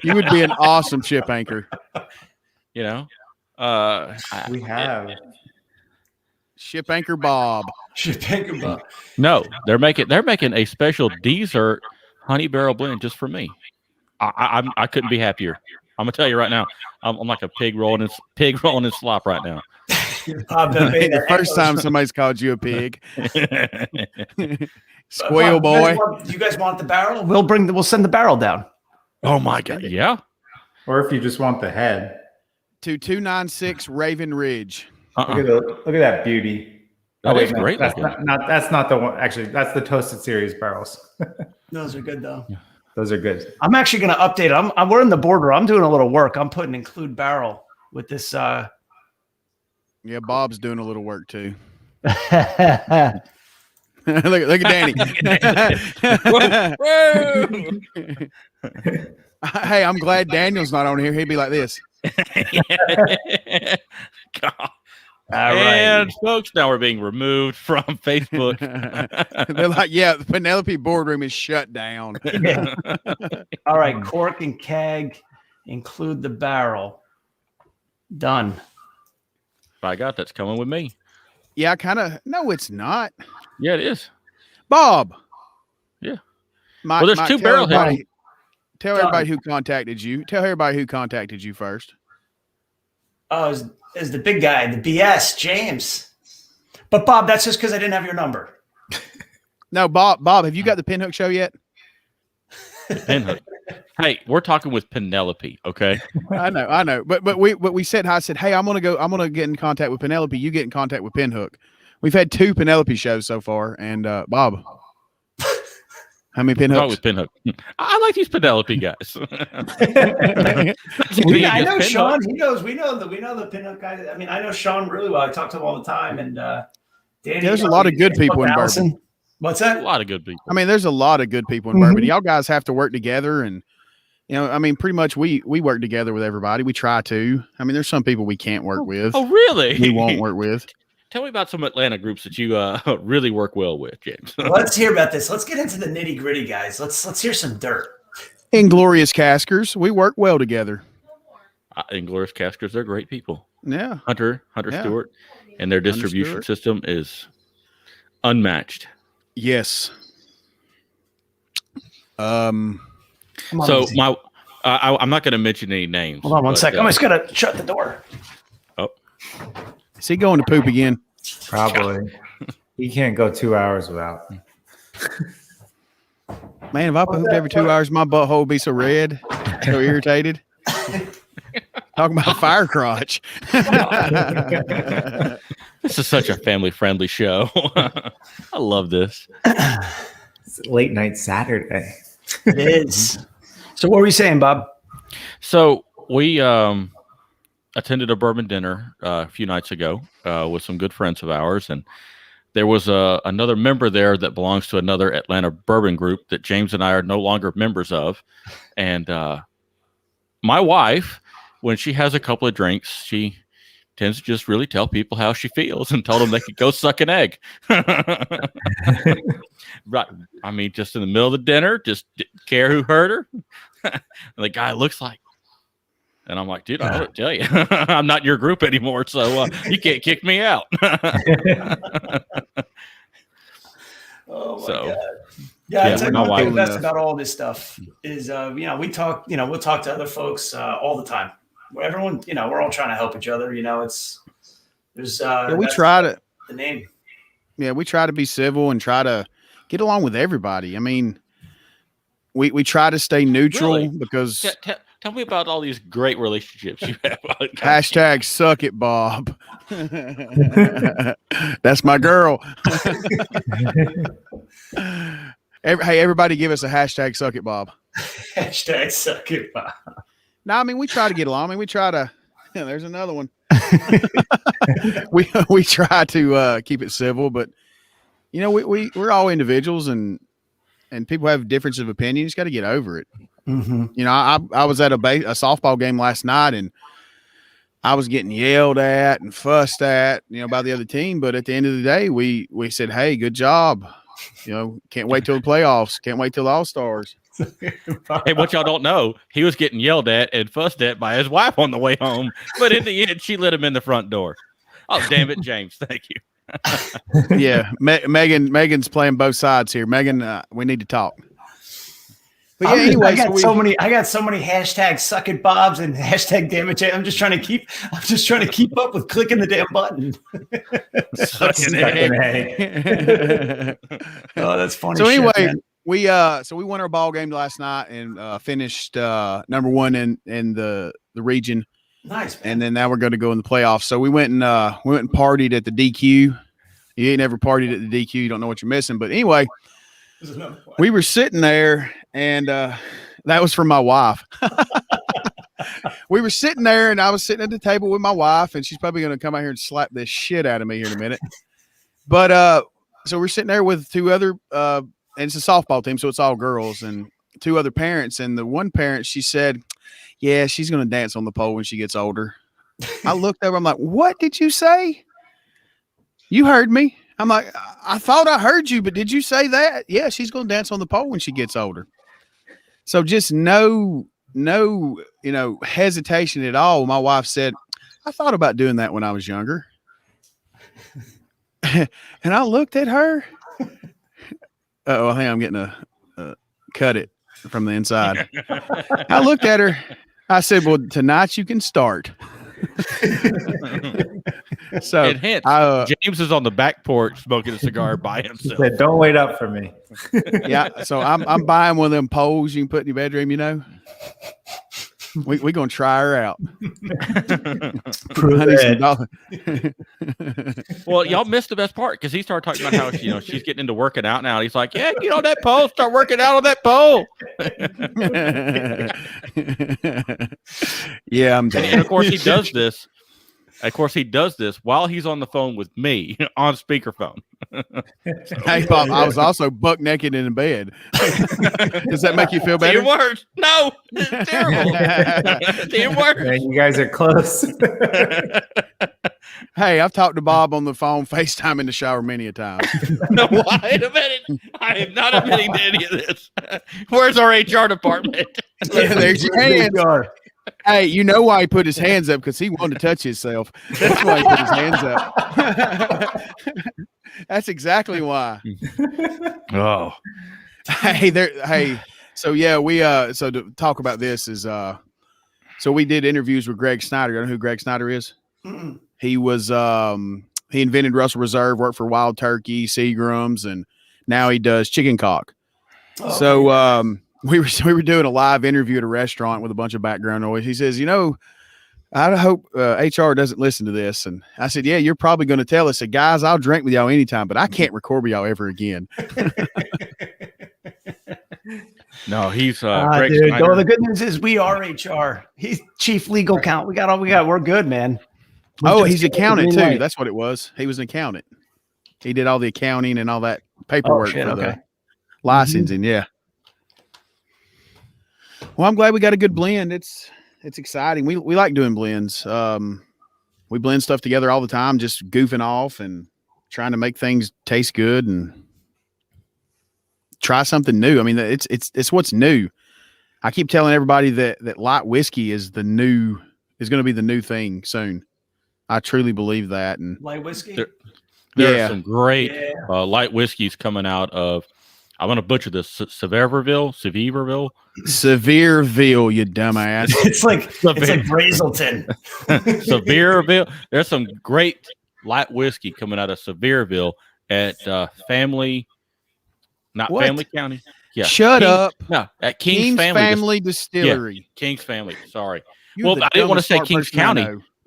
You would be an awesome ship anchor. You know, We have. Ship anchor Bob. Ship anchor Bob. No, they're making a special dessert honey barrel blend just for me. I couldn't be happier. I'm gonna tell you right now. I'm like a pig rolling in slop right now. The first time somebody's called you a pig. Squeal boy. You guys want the barrel? We'll send the barrel down. Oh my god, yeah. Or if you just want the head. To 296 Raven Ridge. Look at that beauty. That is great. That's not the one. Actually, that's the Toasted Series barrels. Those are good though. Those are good. I'm actually going to update. We're in the border. I'm doing a little work. I'm putting include barrel with this. Yeah, Bob's doing a little work too. look at Danny. Hey, I'm glad Daniel's not on here. He'd be like this. God. All and right. folks, now we're being removed from Facebook. They're like, yeah, the Penelope boardroom is shut down. Yeah. All right, cork and keg, include the barrel. Done. By God, that's coming with me. Yeah, no, it's not. Yeah, it is. Bob. Yeah. Well, there's two barrel heads. Tell everybody who contacted you. Tell everybody who contacted you first. Oh, is the big guy, the BS, James. But Bob, that's just because I didn't have your number. No, Bob, have you got the Pinhook show yet? Pinhook. Hey, we're talking with Penelope, okay? I know. But we said, I said, hey, I'm gonna get in contact with Penelope. You get in contact with Pinhook. We've had 2 Penelope shows so far, and Bob, how many Pinhooks? With Pinhook. I like these Penelope guys. I know Sean. He knows. We know the Pinhook guy. I mean, I know Sean really well. I talk to him all the time, and Danny. There's a lot of good people in Bourbon. What's that? A lot of good people. I mean, there's a lot of good people in Bourbon. Y'all guys have to work together, and I mean, pretty much we work together with everybody. We try to. I mean, there's some people we can't work with. Oh, really? We won't work with. Tell me about some Atlanta groups that you really work well with, James. Let's hear about this. Let's get into the nitty gritty, guys. Let's hear some dirt. Inglorious Caskers, we work well together. Inglorious Caskers, they're great people. Yeah, Hunter Stewart, and their distribution system is unmatched. Yes. So I'm not going to mention any names. Hold on one second. I'm just gonna shut the door. Oh, is he going to poop again? Probably. He can't go 2 hours without. Man, if I pooped every 2 hours, my butthole would be so red, so irritated. Talking about fire crotch. this is such a family-friendly show. I love this. It's late night Saturday. It is. So what were you saying, Bob? So we attended a bourbon dinner a few nights ago with some good friends of ours, and there was another member there that belongs to another Atlanta bourbon group that James and I are no longer members of. And my wife, when she has a couple of drinks, she tends to just really tell people how she feels and told them they could go suck an egg. Right. I mean, just in the middle of the dinner, just didn't care who heard her. And the guy looks like, and I'm like, dude, I don't tell you, I'm not in your group anymore, so you can't kick me out. Oh my So, God. Yeah, I tell you one thing wife- best about all this stuff is, we talk, we'll talk to other folks all the time. Everyone, we're all trying to help each other. There's we try to the name. Yeah, we try to be civil and try to get along with everybody. I mean, we try to stay neutral Really? because Tell me about all these great relationships you have. hashtag suck it, Bob. That's my girl. Hey, everybody give us a hashtag suck it, Bob. Hashtag suck it, Bob. No, I mean, we try to get along. I mean, we try to, there's another one. we try to keep it civil, but you know, we're all individuals and people have differences of opinion. You just got to get over it. Mm-hmm. You know, I was at a softball game last night and I was getting yelled at and fussed at, you know, by the other team. But at the end of the day, we said, hey, good job. You know, can't wait till the playoffs. Can't wait till the All-Stars. Hey, what y'all don't know, he was getting yelled at and fussed at by his wife on the way home. But in the end, she let him in the front door. Oh, damn it, James. Thank you. Yeah. Megan's playing both sides here. Megan, we need to talk. But yeah, anyway, I got so many hashtag suck it Bobs and hashtag damn it Jay. I'm just trying to keep up with clicking the damn button. Oh, that's funny. So anyway, man. we won our ball game last night and finished number one in the region. Nice, man. And then now we're going to go in the playoffs. So we went and partied at the DQ. You ain't never partied at the DQ. You don't know what you're missing. But anyway, we were sitting there, and that was from my wife. We were sitting there, and I was sitting at the table with my wife, and she's probably going to come out here and slap this shit out of me here in a minute. But so we're sitting there with two other, and it's a softball team, so it's all girls, and two other parents. And the one parent, she said, yeah, she's going to dance on the pole when she gets older. I looked over, I'm like, what did you say? You heard me. I'm like, I thought I heard you, but did you say that? Yeah, she's going to dance on the pole when she gets older. So just no, you know, hesitation at all. My wife said, I thought about doing that when I was younger. And I looked at her. I think I'm getting a cut it from the inside. I looked at her. I said, well, tonight you can start. So it hits. James is on the back porch smoking a cigar by himself. Said, don't wait up for me. Yeah, so I'm buying one of them poles you can put in your bedroom. You know, we're gonna try her out. Well, y'all missed the best part because he started talking about how she's getting into working out now. He's like, yeah, get on that pole, start working out on that pole. Yeah, I'm dead. And of course he does this. Of course, he does this while he's on the phone with me on speakerphone. Hey, Bob, I was also buck naked in bed. Does that make you feel better? It works. No, it's terrible. It works. Man, you guys are close. Hey, I've talked to Bob on the phone, FaceTime in the shower many a time. No, wait a minute. I am not admitting to any of this. Where's our HR department? Yeah, there's your hands. Hey, you know why he put his hands up? Because he wanted to touch himself. That's why he put his hands up. That's exactly why. Oh. Hey, so yeah, so to talk about this is so we did interviews with Greg Snyder. You know who Greg Snyder is? Mm-mm. He was he invented Russell Reserve, worked for Wild Turkey, Seagram's, and now he does chicken cock. Oh, So yeah. we were doing a live interview at a restaurant with a bunch of background noise. He says, I hope HR doesn't listen to this. And I said, yeah, you're probably going to tell us. I said, guys, I'll drink with y'all anytime, but I can't record with y'all ever again. No, he's Greg dude, Snyder. The good news is we are HR. He's chief legal count. We got all we got. We're good, man. He's an accountant too. That's what it was. He was an accountant. He did all the accounting and all that paperwork for the licensing. Yeah. Well, I'm glad we got a good blend. It's exciting. We like doing blends. We blend stuff together all the time, just goofing off and trying to make things taste good and try something new. I mean, it's what's new. I keep telling everybody that light whiskey is going to be the new thing soon. I truly believe that. And light whiskey. There are some great light whiskeys coming out of. I'm going to butcher this. Sevierville, you dumbass. It's like Brazelton. Sevierville. There's some great light whiskey coming out of Sevierville at Family County. Yeah. Shut up. No, at King's Family Distillery. Yeah, King's Family. Sorry. You're I didn't want to say Kings County.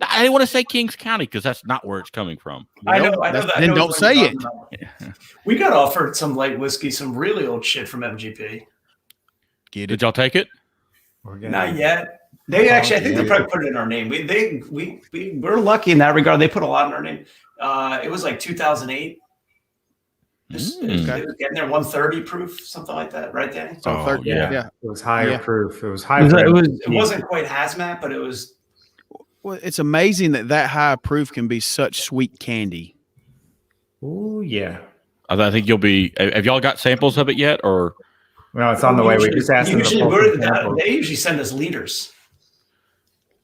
I didn't want to say Kings County because that's not where it's coming from. I know that. Then don't say it. We got offered some light whiskey, some really old shit from MGP. Did y'all take it? Not yet. They actually, I think they probably put it in our name. We're lucky in that regard. They put a lot in our name. It was like 2008. It was getting there 130 proof, something like that, right, Danny? So yeah. It was higher proof. It was high. It wasn't quite hazmat, but it was. Well, it's amazing that high proof can be such sweet candy. Oh yeah. I think you'll be. Have y'all got samples of it yet, or? No, it's on the way. We just asked them to pull some they usually send us liters.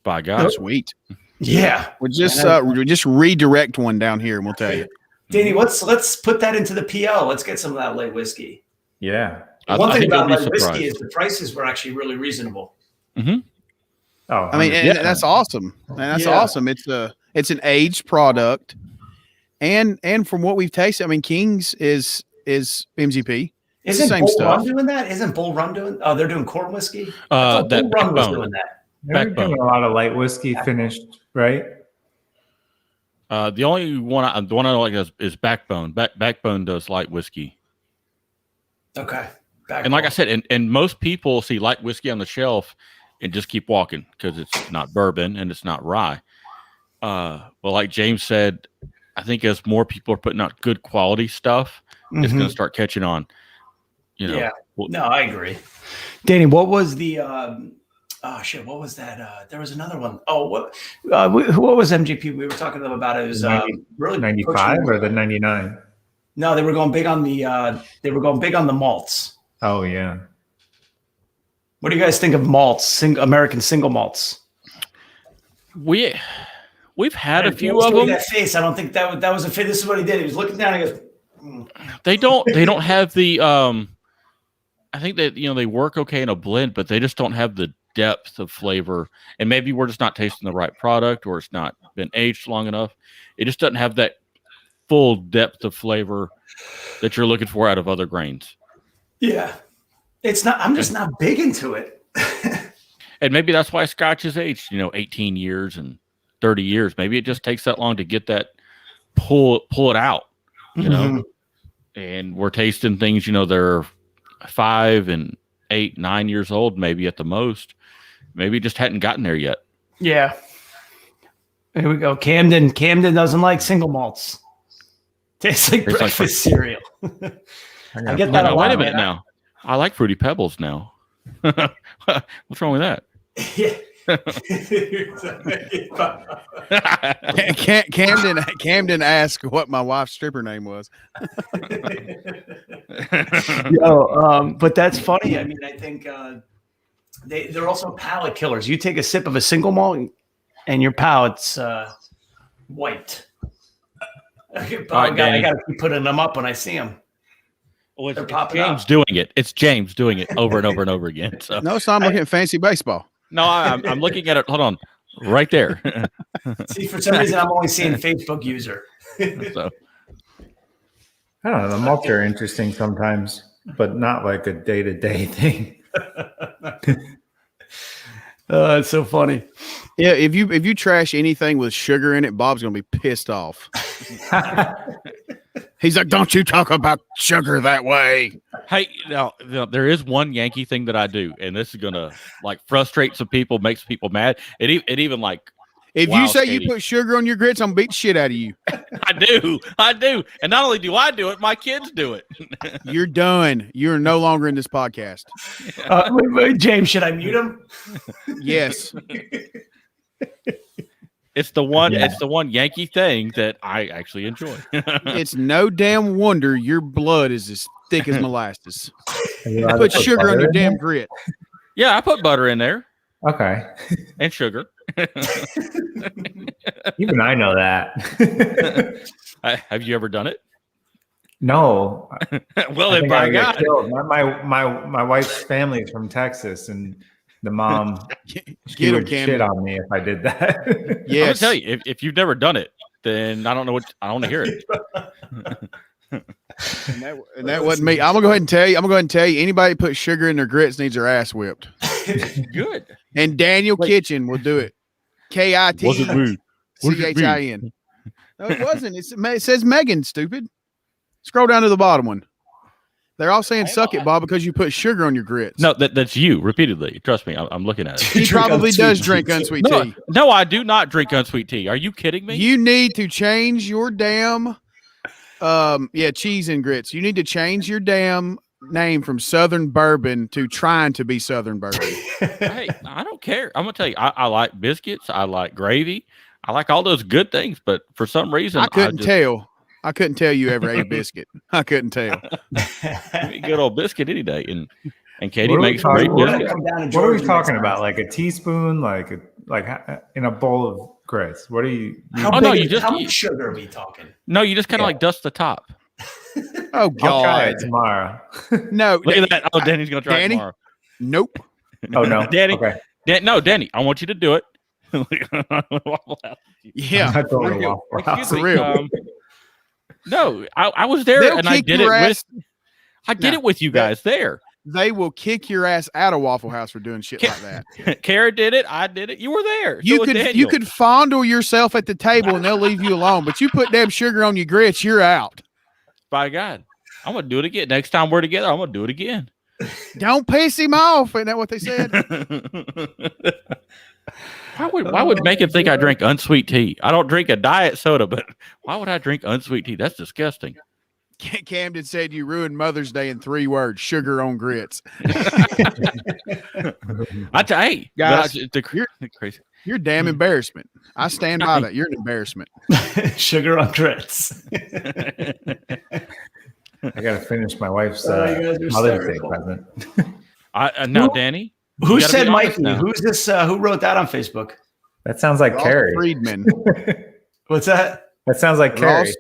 By God, sweet. Yeah, We'll just redirect one down here, and we'll tell you. Danny, let's put that into the PL. Let's get some of that light whiskey. Yeah. One thing about light whiskey is the prices were actually really reasonable. Mm-hmm. Oh, I mean, and that's awesome. And that's awesome. It's an aged product, and from what we've tasted, I mean, Kings is MGP. Isn't Bull Run doing that? Isn't Bull Run doing? Oh, they're doing corn whiskey. That Bull Run was doing that. They're doing a lot of light whiskey finished, right? The one I know like is Backbone. Backbone does light whiskey. Okay. And like I said, and most people see light whiskey on the shelf and just keep walking because it's not bourbon and it's not rye. Well, like James said, I think as more people are putting out good quality stuff, it's going to start catching on. Yeah. No, I agree. Danny, what was the? What was that? There was another one. Oh, what was MGP? We were talking to them about it. It was really 95 or the 99. No, they were going big on the malts. Oh yeah. What do you guys think of malts? American single malts. We've had a few of them. That face. I don't think that was a fit. This is what he did. He was looking down. And he goes. They don't have the. I think that they work okay in a blend, but they just don't have the depth of flavor. And maybe we're just not tasting the right product, or it's not been aged long enough. It just doesn't have that full depth of flavor that you're looking for out of other grains. Yeah, it's not. I'm just not big into it. And maybe that's why Scotch is aged, 18 years and 30 years. Maybe it just takes that long to get that pull it out, And we're tasting things, they're 5 and 8, 9 years old, maybe at the most. Maybe it just hadn't gotten there yet. Yeah. Here we go. Camden doesn't like single malts. Tastes like breakfast cereal. I get that a lot. Wait a minute now. I like Fruity Pebbles now. What's wrong with that? Yeah. Camden asked what my wife's stripper name was. But that's funny. I mean, I think they're also palate killers. You take a sip of a single malt and your palate's white. I gotta keep putting them up when I see them. Well, it's James doing it. It's James doing it over and over and over again. So no, so I'm looking at fancy baseball. No, I'm looking at it. Hold on, right there. See, for some reason, I'm only seeing Facebook user. So I don't know. The malts are interesting sometimes, but not like a day-to-day thing. It's so funny. Yeah, if you trash anything with sugar in it, Bob's gonna be pissed off. He's like, "Don't you talk about sugar that way." Hey, now there is one Yankee thing that I do, and this is gonna frustrate some people, makes people mad. It even if you say you put sugar on your grits, I'm gonna beat the shit out of you. I do, and not only do I do it, my kids do it. You're done. You're no longer in this podcast. Wait, James, should I mute him? Yes. It's the one. Yeah. It's the one Yankee thing that I actually enjoy. It's no damn wonder your blood is as thick as molasses. Put sugar on your damn grit. Yeah, I put butter in there. Okay. And sugar. Even I know that. Have you ever done it? No. Well, then by God. My wife's family is from Texas, and the mom she would shit on me if I did that. Yeah, I'll tell you, if you've never done it, then I don't know what I want to hear it. and that wasn't me. I'm gonna go ahead and tell you. Anybody put sugar in their grits needs their ass whipped. Good. And Daniel Kitchen will do it. KIT. What does it mean? CHIN. No, it wasn't. It says Megan, stupid. Scroll down to the bottom one. They're all saying suck it, Bob, because you put sugar on your grits. No, that's you repeatedly. Trust me, I'm looking at it. He probably does drink unsweet tea. No, I do not drink unsweet tea. Are you kidding me? You need to change your damn cheese and grits. You need to change your damn name from Southern Bourbon to trying to be Southern Bourbon. Hey, I don't care. I'm gonna tell you, I like biscuits. I like gravy. I like all those good things, but for some reason, I couldn't tell you ever ate a biscuit. I couldn't tell. Good old biscuit any day, and Katie makes great biscuits. What are we talking about? Like a teaspoon, like in a bowl of grits. What are you? How much sugar are we talking? No, you just kind of like dust the top. Oh God! I'll try it tomorrow. No, look at that. Oh, Danny's gonna try it tomorrow. Nope. Oh no, Danny. Okay. No, Danny. I want you to do it. Yeah, Excuse me. real. No, I was there and I did it with you guys there. They will kick your ass out of Waffle House for doing shit like that. Kara did it. I did it. You were there. You could fondle yourself at the table and they'll leave you alone. But you put damn sugar on your grits, you're out. By God, I'm gonna do it again. Next time we're together, I'm gonna do it again. Don't piss him off. Isn't that what they said? Why would make him think I drink unsweet tea? I don't drink a diet soda, but why would I drink unsweet tea? That's disgusting. Camden said you ruined Mother's Day in 3 words: sugar on grits. Hey, guys, you're crazy. You're a damn embarrassment. I stand by that. You're an embarrassment. Sugar on grits. I gotta finish my wife's Mother's Day present. Now, Danny. Who said Mikey? Who's this? Who wrote that on Facebook? That sounds like Carrie Friedman. What's that? That sounds like Carrie.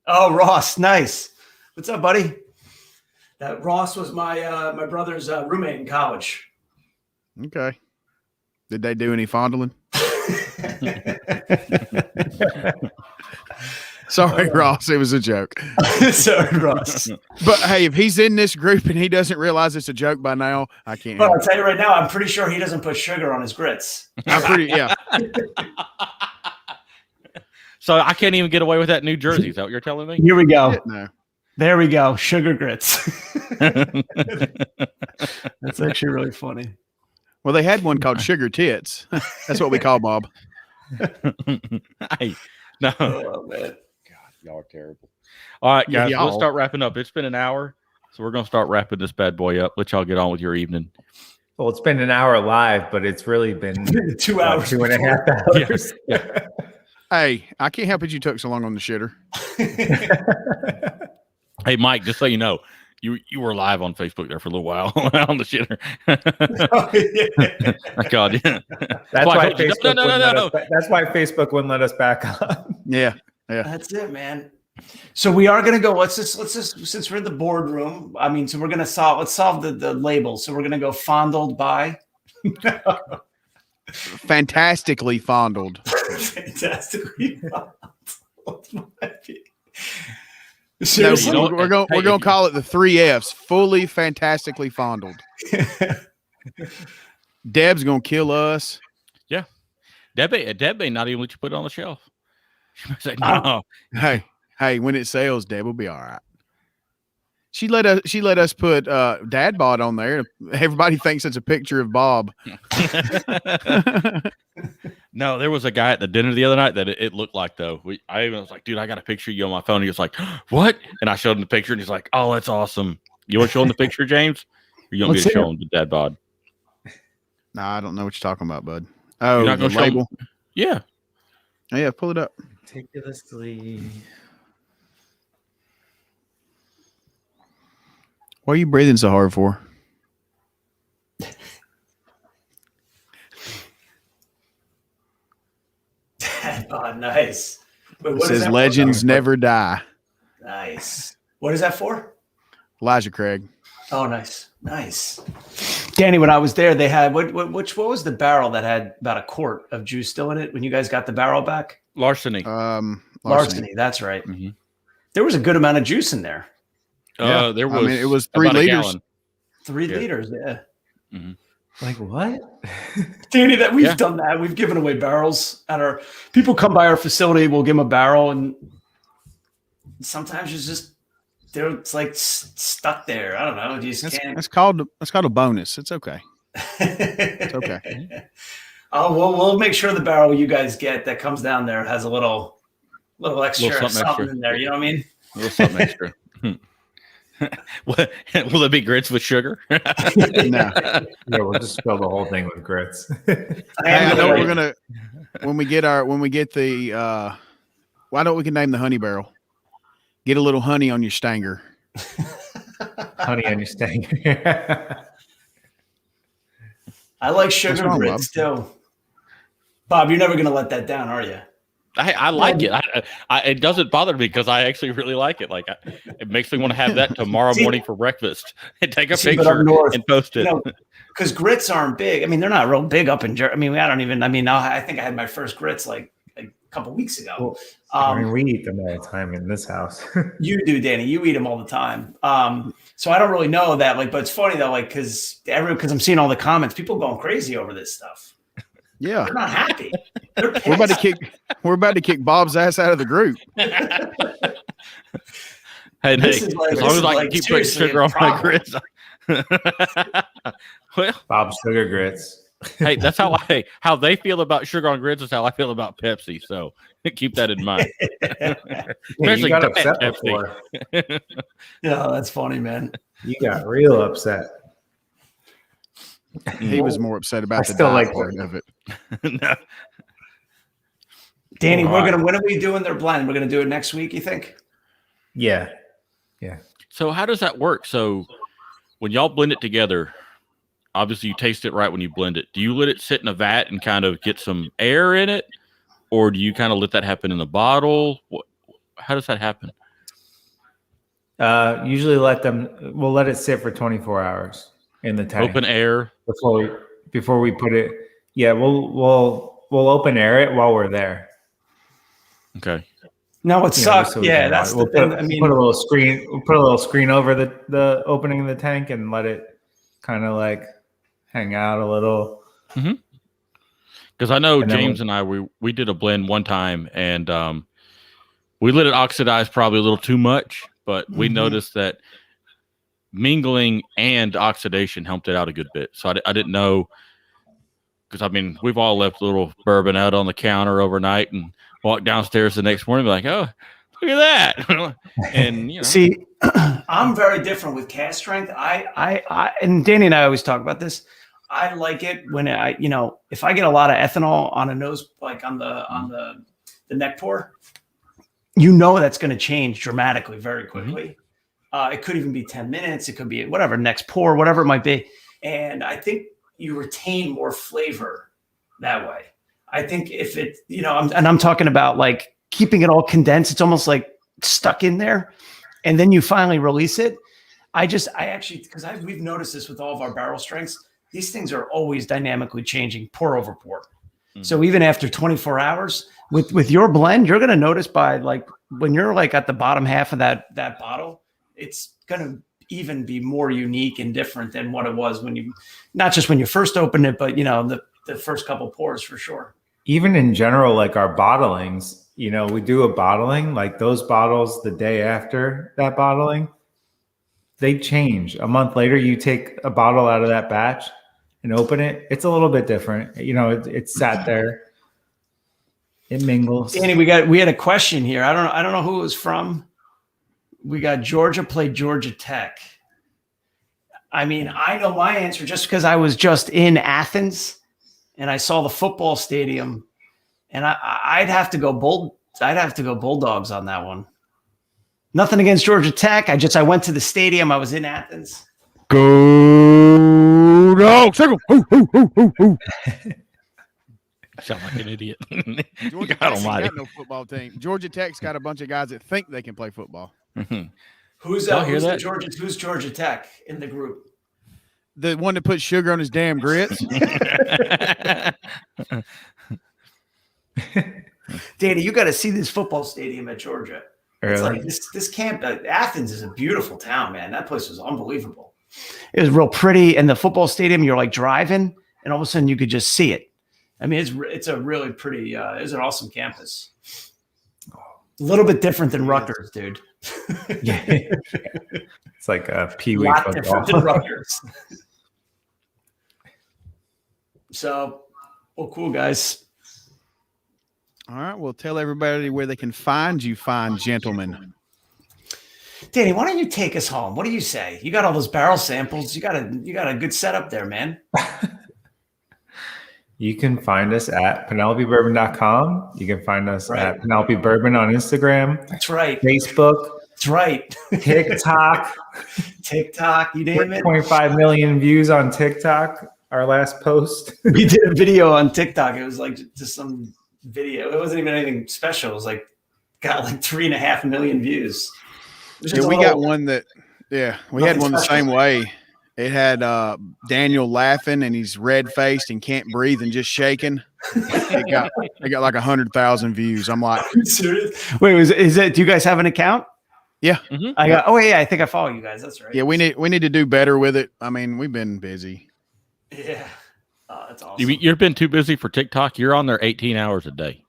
Oh, Ross. Nice. What's up, buddy? That Ross was my my brother's roommate in college. Okay. Did they do any fondling? Sorry, Ross. It was a joke. Sorry, Ross. But hey, if he's in this group and he doesn't realize it's a joke by now, I can't. Well, I'll tell you right now, I'm pretty sure he doesn't put sugar on his grits. Yeah. So I can't even get away with that in New Jersey. Is that what you're telling me? Here we go. No. There we go. Sugar grits. That's actually really funny. Well, they had one called Sugar Tits. That's what we call Bob. No. Oh, man. God, y'all are terrible. All right, guys, let's start wrapping up. It's been an hour, so we're going to start wrapping this bad boy up. Let y'all get on with your evening. Well, it's been an hour live, but it's really been 2 hours. 2.5 hours. Yeah. Hey, I can't help it you took so long on the shitter. Hey, Mike, just so you know, you were live on Facebook there for a little while on the shitter. God, yeah. That's why Facebook wouldn't let us back on. Yeah. That's it, man. So we are going to go. Let's just since we're in the boardroom. I mean, so we're going to let's solve the label. So we're going to go fondled by. Fantastically fondled. Fantastically fondled. Seriously, no, we're going to call it the 3 Fs. Fully, fantastically fondled. Deb's going to kill us. Yeah. Deb may not even let you put it on the shelf. She might say, no. Hey, when it sells, Deb will be all right. She let us put Dad Bod on there. Everybody thinks it's a picture of Bob. No, there was a guy at the dinner the other night that it looked like, though. I even was like, dude, I got a picture of you on my phone. He was like, what? And I showed him the picture, and he's like, oh, that's awesome. You want to show him the picture, James? Or you want me to show him the Dad Bod? Nah, I don't know what you're talking about, bud. Oh, you're not the label? Yeah. Oh, yeah, pull it up. Ridiculously. What are you breathing so hard for? Oh, nice. Wait, it says legends never die. Nice. What is that for? Elijah Craig. Oh, nice. Danny, when I was there, they had what was the barrel that had about a quart of juice still in it when you guys got the barrel back? Larceny. Larceny. That's right. Mm-hmm. There was a good amount of juice in there. There was. I mean, it was 3 liters. 3 liters. Yeah. Mm-hmm. Like what? Danny, that we've done that. We've given away barrels at our people come by our facility. We'll give them a barrel, and sometimes it's like stuck there. I don't know. You just can't. That's called a bonus. It's okay. It's okay. Oh, we'll make sure the barrel you guys get that comes down there has a little extra something in there. You know what I mean? A little something extra. Will it be grits with sugar? No. Yeah, we'll just fill the whole thing with grits. I know we're gonna when we get the why don't we can name the honey barrel? Get a little honey on your stanger. Honey on your stanger. I like sugar grits too. Bob, you're never going to let that down, are you? I like it. It doesn't bother me because I actually really like it. Like it makes me want to have that tomorrow morning for breakfast and take a picture and post it. Because grits aren't big. I mean, they're not real big up in Germany. I think I had my first grits like a couple weeks ago. Well, we eat them all the time in this house. You do, Danny. You eat them all the time. So I don't really know that. But it's funny though, because I'm seeing all the comments, people going crazy over this stuff. Yeah, they're not happy. We're about to kick Bob's ass out of the group. Hey, as long as I can keep putting sugar on my grits. Well, Bob's sugar grits. Hey, that's how they feel about sugar on grits is how I feel about Pepsi. So keep that in mind. Especially you got upset before. Yeah, that's funny, man. You got real upset. He was more upset about part of it. No. Danny, when are we doing their blend? We're gonna do it next week, you think? Yeah. So how does that work? So when y'all blend it together, obviously you taste it right when you blend it. Do you let it sit in a vat and kind of get some air in it? Or do you kind of let that happen in the bottle? How does that happen? Usually we'll let it sit for 24 hours in the tank. Open air before we put it. Yeah, we'll open air it while we're there. Okay. No, it sucks. So that's the thing. Put a little screen. We'll put a little screen over the opening of the tank and let it kind of like hang out a little. Mm-hmm. Because I know James and I we did a blend one time and we let it oxidize probably a little too much, but we noticed that mingling and oxidation helped it out a good bit. So I didn't know, because we've all left a little bourbon out on the counter overnight and walked downstairs the next morning and be like, oh, look at that. And see, I'm very different with cast strength. I and Danny and I always talk about this. I like it when if I get a lot of ethanol on a nose, like on the neck pour, that's going to change dramatically very quickly. It could even be 10 minutes. It could be whatever, next pour, whatever it might be. And I think you retain more flavor that way. I think if it, I'm talking about like keeping it all condensed, it's almost like stuck in there. And then you finally release it. We've noticed this with all of our barrel strengths. These things are always dynamically changing pour over pour. Mm-hmm. So even after 24 hours with your blend, you're going to notice by like when you're like at the bottom half of that bottle, it's going to even be more unique and different than what it was not just when you first opened it, but the first couple pours for sure. Even in general, like our bottlings, we do a bottling, like those bottles the day after that bottling, they change. A month later, you take a bottle out of that batch and open it. It's a little bit different. It's sat there. It mingles. Danny, we had a question here. I don't know who it was from. We got Georgia played Georgia Tech. I know my answer just because I was just in Athens and I saw the football stadium, and I'd have to go Bulldogs on that one. Nothing against Georgia Tech. I went to the stadium. I was in Athens. Go Dogs! Ooh. Sound like an idiot. Georgia Tech's got no football team. Georgia Tech's got a bunch of guys that think they can play football. Who's Georgia Tech in the group? The one that puts sugar on his damn grits. Danny, you got to see this football stadium at Georgia. Really? It's like this camp. Athens is a beautiful town, man. That place was unbelievable. It was real pretty. And the football stadium, you're like driving, and all of a sudden you could just see it. I mean, it's a really pretty. It's an awesome campus. A little bit different than Rutgers, dude. Yeah. It's like a Pee-wee lot football. different than Rutgers. So, well, cool, guys. All right. Well, tell everybody where they can find you, fine gentlemen. Danny, why don't you take us home? What do you say? You got all those barrel samples. You got a good setup there, man. You can find us at PenelopeBourbon.com. You can find us at Penelope Bourbon on Instagram. That's right. Facebook. That's right. TikTok. You name it. 25 million views on TikTok. Our last post. We did a video on TikTok. It was like just some video. It wasn't even anything special. It was like got like 3.5 million views. Yeah, we got one that. Yeah, we had one the same way. It had Daniel laughing and he's red faced and can't breathe and just shaking. It got like 100,000 views. I'm like, serious? Wait, is it? Do you guys have an account? Yeah, I got. Oh yeah, I think I follow you guys. That's right. Yeah, we need to do better with it. I mean, we've been busy. Yeah, that's awesome. You've been too busy for TikTok. You're on there 18 hours a day.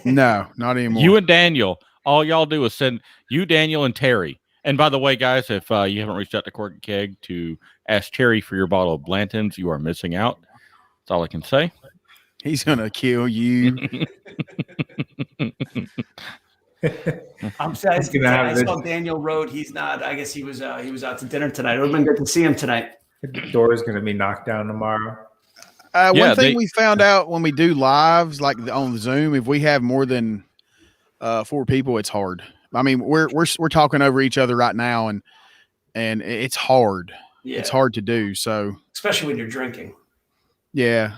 No, not anymore. You and Daniel, all y'all do is send you, Daniel, and Terry. And by the way, guys, if you haven't reached out to Cork and Keg to ask Terry for your bottle of Blanton's, you are missing out. That's all I can say. He's gonna kill you. I'm sad. I saw Daniel wrote he's not. I guess he was out to dinner tonight. It would have been good to see him tonight. The door is going to be knocked down tomorrow. One thing we found out when we do lives like on Zoom, if we have more than 4 people, it's hard. I mean, we're talking over each other right now, and it's hard. Yeah. It's hard to do. So especially when you're drinking. Yeah.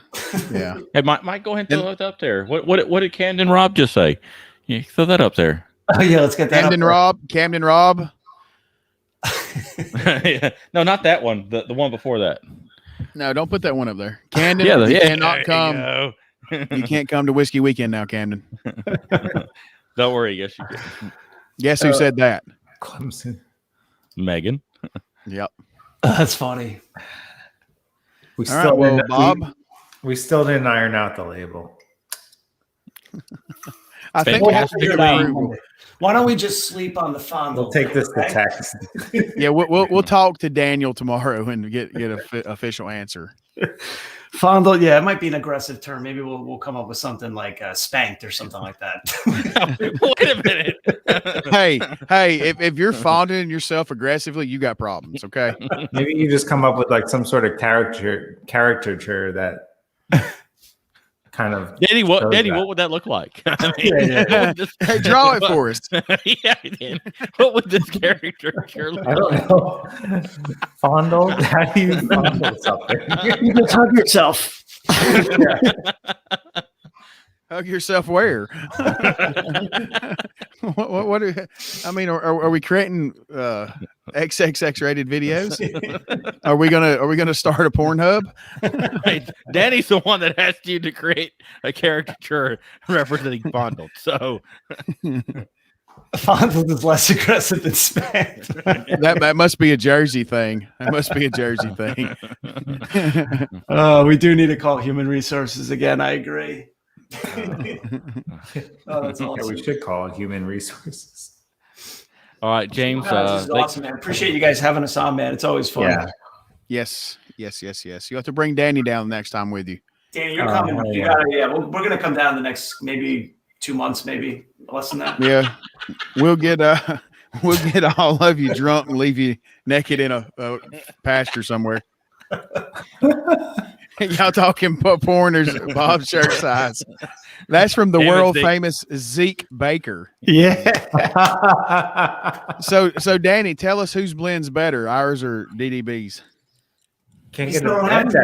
Hey, Mike, go ahead and throw that up there. What did Camden Rob just say? Yeah, throw that up there. Oh yeah, let's get that. Camden Rob. Yeah. No, not that one. The one before that. No, don't put that one up there. Camden, you cannot come. You can't come to Whiskey Weekend now, Camden. Don't worry. Yes, you can. Guess who said that? Clemson. Megan. Yep. That's funny. We still Bob. We still didn't iron out the label. I think why don't we just sleep on the fondle? We'll take this to text. Yeah, we'll talk to Daniel tomorrow and get an official answer. Fondle, yeah, it might be an aggressive term. Maybe we'll come up with something like spanked or something like that. Wait a minute. hey, if you're fondling yourself aggressively, you got problems. Okay. Maybe you just come up with like some sort of caricature that kind of. Danny, what would that look like? I mean, Hey, draw it for us. Yeah, Dan. What would this caricature look like? I don't know. Fondle? How do you fondle something? You just hug yourself. Hug yourself where? what I mean, are we creating XXX rated videos? Are we gonna start a Pornhub? Right. Danny's the one that asked you to create a caricature representing Fondle. So Fondle is less aggressive than spanked. That must be a Jersey thing. That must be a Jersey thing. We do need to call human resources again. I agree. That's awesome. Yeah, we should call it human resources. All right, James. This is awesome, man. Appreciate you guys having us on, man. It's always fun. Yeah. Yes. You have to bring Danny down next time with you. Danny, you're coming. We're gonna come down the next maybe 2 months, maybe less than that. Yeah, we'll get all of you drunk and leave you naked in a pasture somewhere. Y'all talking porn or Bob's shirt size. That's from the world famous Zeke Baker. Yeah. So Danny, tell us whose blend's better, ours or DDB's? Can't get a blend out.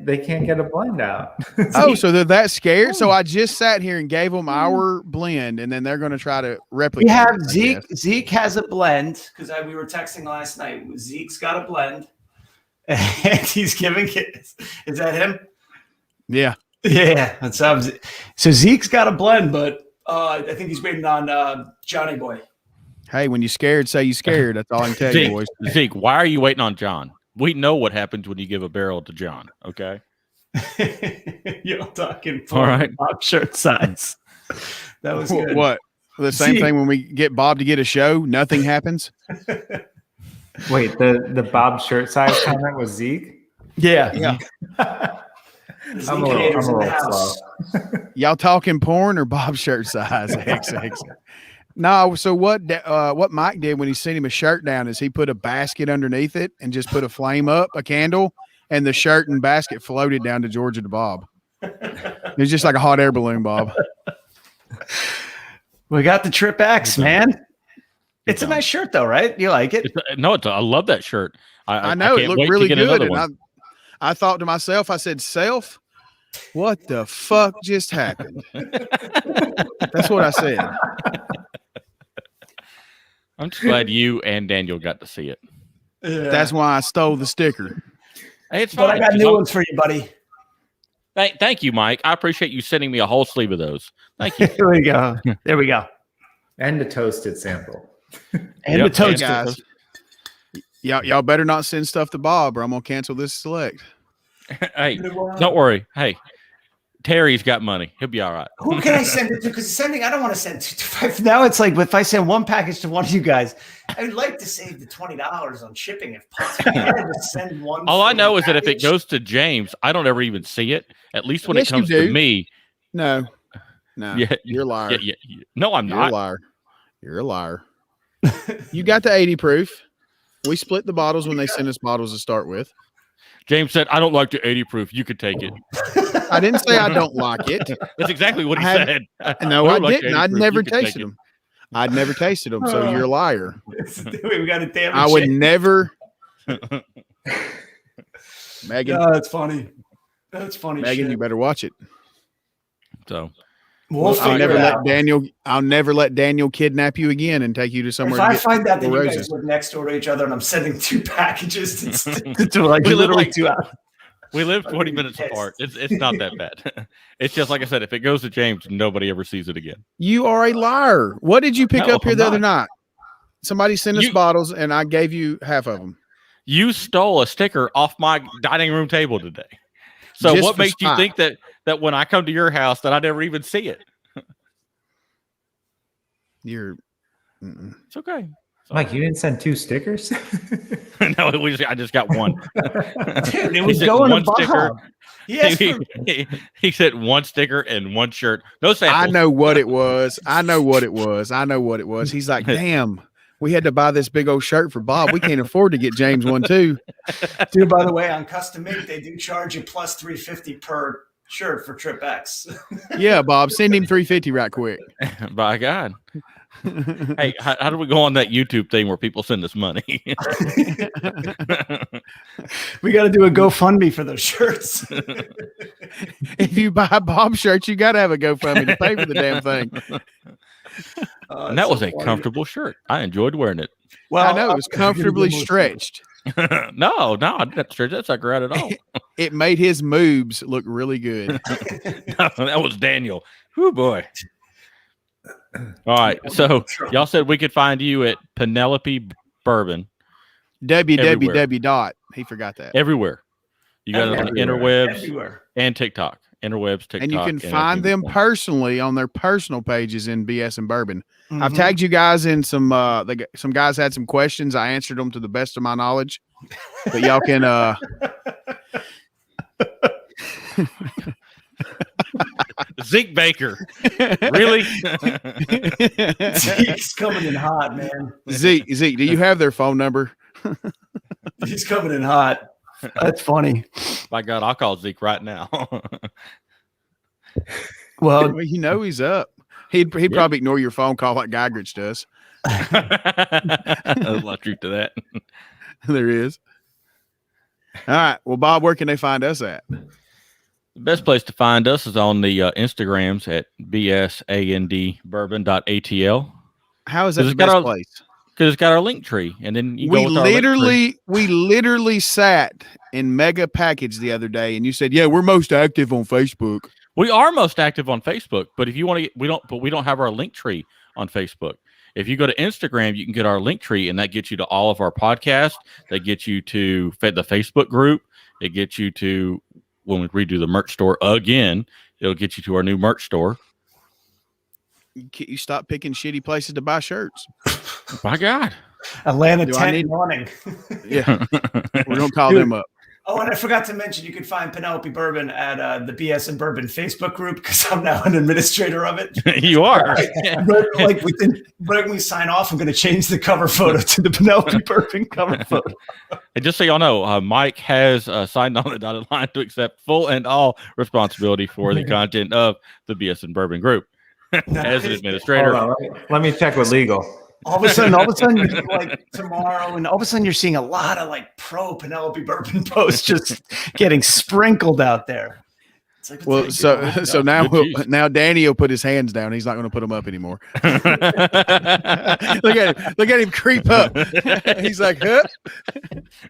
They can't get a blend out. Oh, so they're that scared? So I just sat here and gave them our blend, and then they're going to try to replicate. We have Zeke. Zeke has a blend because we were texting last night. Zeke's got a blend. And he's giving it. Is that him? Yeah. That sounds. So Zeke's got a blend, but I think he's waiting on Johnny Boy. Hey, when you're scared, say you scared. That's all I can tell you, boys. Zeke, why are you waiting on John? We know what happens when you give a barrel to John. Okay. You're talking All right. Bob shirt size. That was good. What? The same thing when we get Bob to get a show, nothing happens. Wait, the Bob shirt size comment was Zeke? Yeah. I'm a little slow. Y'all talking porn or Bob shirt size? XX. No. So what Mike did when he sent him a shirt down is he put a basket underneath it and just put a flame up, a candle, and the shirt and basket floated down to Georgia to Bob. It was just like a hot air balloon, Bob. We got the Trip X, man. It's a nice shirt, though, right? You like it? I love that shirt. I know it looked really good, and I thought to myself, I said, "Self, what the fuck just happened?" That's what I said. I'm just glad you and Daniel got to see it. Yeah. That's why I stole the sticker. Hey, it's But fine. I got new ones for you, buddy. Thank you, Mike. I appreciate you sending me a whole sleeve of those. Thank you. There we go. There we go. And the toasted sample. And the toast. Guys, y'all better not send stuff to Bob, or I'm gonna cancel this select. Hey, don't worry. Hey, Terry's got money. He'll be all right. Who can I send it to? Because I don't want to send two to five. Now it's like if I send one package to one of you guys, I would like to save the $20 on shipping if possible. I had to send one. All I know is that if it goes to James, I don't ever even see it. At least when Yes, it comes you do. to me. No. Yeah, You're a liar. Yeah. No, I'm You're not. a liar. You're a liar. You got the 80 proof. We split the bottles when they sent us bottles to start with. James said, "I don't like the 80 proof. You could take it." I didn't say I don't like it. That's exactly what he said. No, I don't like didn't. 80 I'd proof. never You could take tasted it. them. I'd never tasted them. So you're a liar. We got a damn. I would never. Megan, Oh, that's funny. That's funny. Megan, shit. you better watch it. So We'll I'll figure never it let out. Daniel. I'll never let Daniel kidnap you again and take you to somewhere. If to I get find out that you roses. guys live next door to each other and I'm sending two packages to like We live literally like- 2 hours. we live 20 be minutes pissed. apart. It's not that bad. It's just like I said, if it goes to James, nobody ever sees it again. You are a liar. What did you pick No, up here I'm the other not. night? Somebody sent us You- bottles, and I gave you half of them. You stole a sticker off my dining room table today. So Just what for makes you spite. think that when I come to your house that I never even see it? You're. Mm-mm. It's okay. Mike, you didn't send 2 stickers? No, I just got one. Dude, it He was said going one to sticker. Bob. Yes, He said one sticker and one shirt. No I samples. know what it was. I know what it was. He's like, damn, we had to buy this big old shirt for Bob. We can't afford to get James one too. dude. By the way, on custom made, they do charge you plus $350 per shirt for Trip X. Yeah, Bob, send him $350 right quick. By God. Hey, how do we go on that YouTube thing where people send us money? We got to do a GoFundMe for those shirts. If you buy Bob shirts, you got to have a GoFundMe to pay for the damn thing. And that was a comfortable shirt. I enjoyed wearing it. Well, I know it was comfortably stretched. No, I didn't stretch that sucker out at all. It made his moves look really good. No, that was Daniel. Whoo boy. All right. So y'all said we could find you at Penelope Bourbon www dot. He forgot that. everywhere. You got it on the interwebs everywhere. and TikTok. Interwebs, TikTok. And you can find them everything. personally on their personal pages in BS and Bourbon. I've Mhm. tagged you guys in some. Some guys had some questions. I answered them to the best of my knowledge. But y'all can. Zeke Baker. Really? Zeke's coming in hot, man. Zeke, do you have their phone number? He's coming in hot. That's funny. My God, I'll call Zeke right now. Well, Well, you know he's up. He'd probably ignore your phone call like Geigrich does. There's a lot of truth to that. There is. All right. Well, Bob, where can they find us at? The best place to find us is on the Instagrams at bsandbourbon.atl How is that Because the it's got best our- place? because it's got our link tree, and then you We go with our link tree. literally sat in Mega Package the other day, and you said, "Yeah, we're most active on Facebook." We are most active on Facebook, but if you want to, we don't have our link tree on Facebook. If you go to Instagram, you can get our link tree, and that gets you to all of our podcasts. That gets you to the Facebook group. It gets you to, when we redo the merch store again, it'll get you to our new merch store. You stop picking shitty places to buy shirts. My God. Atlanta Do I tent need- morning. Yeah, we're gonna call them up. Oh, and I forgot to mention, you can find Penelope Bourbon at the BS and Bourbon Facebook group, because I'm now an administrator of it. You are. But like when we sign off, I'm going to change the cover photo to the Penelope Bourbon cover photo. And just so y'all know, Mike has signed on the dotted line to accept full and all responsibility for the content of the BS and Bourbon group as an administrator. Hold on, let me check with legal. All of a sudden, like tomorrow, and all of a sudden, you're seeing a lot of like pro Penelope Bourbon posts just getting sprinkled out there. It's like, Well, so now Good now Danny will put his hands down. He's not going to put them up anymore. Look at him creep up. He's like, huh?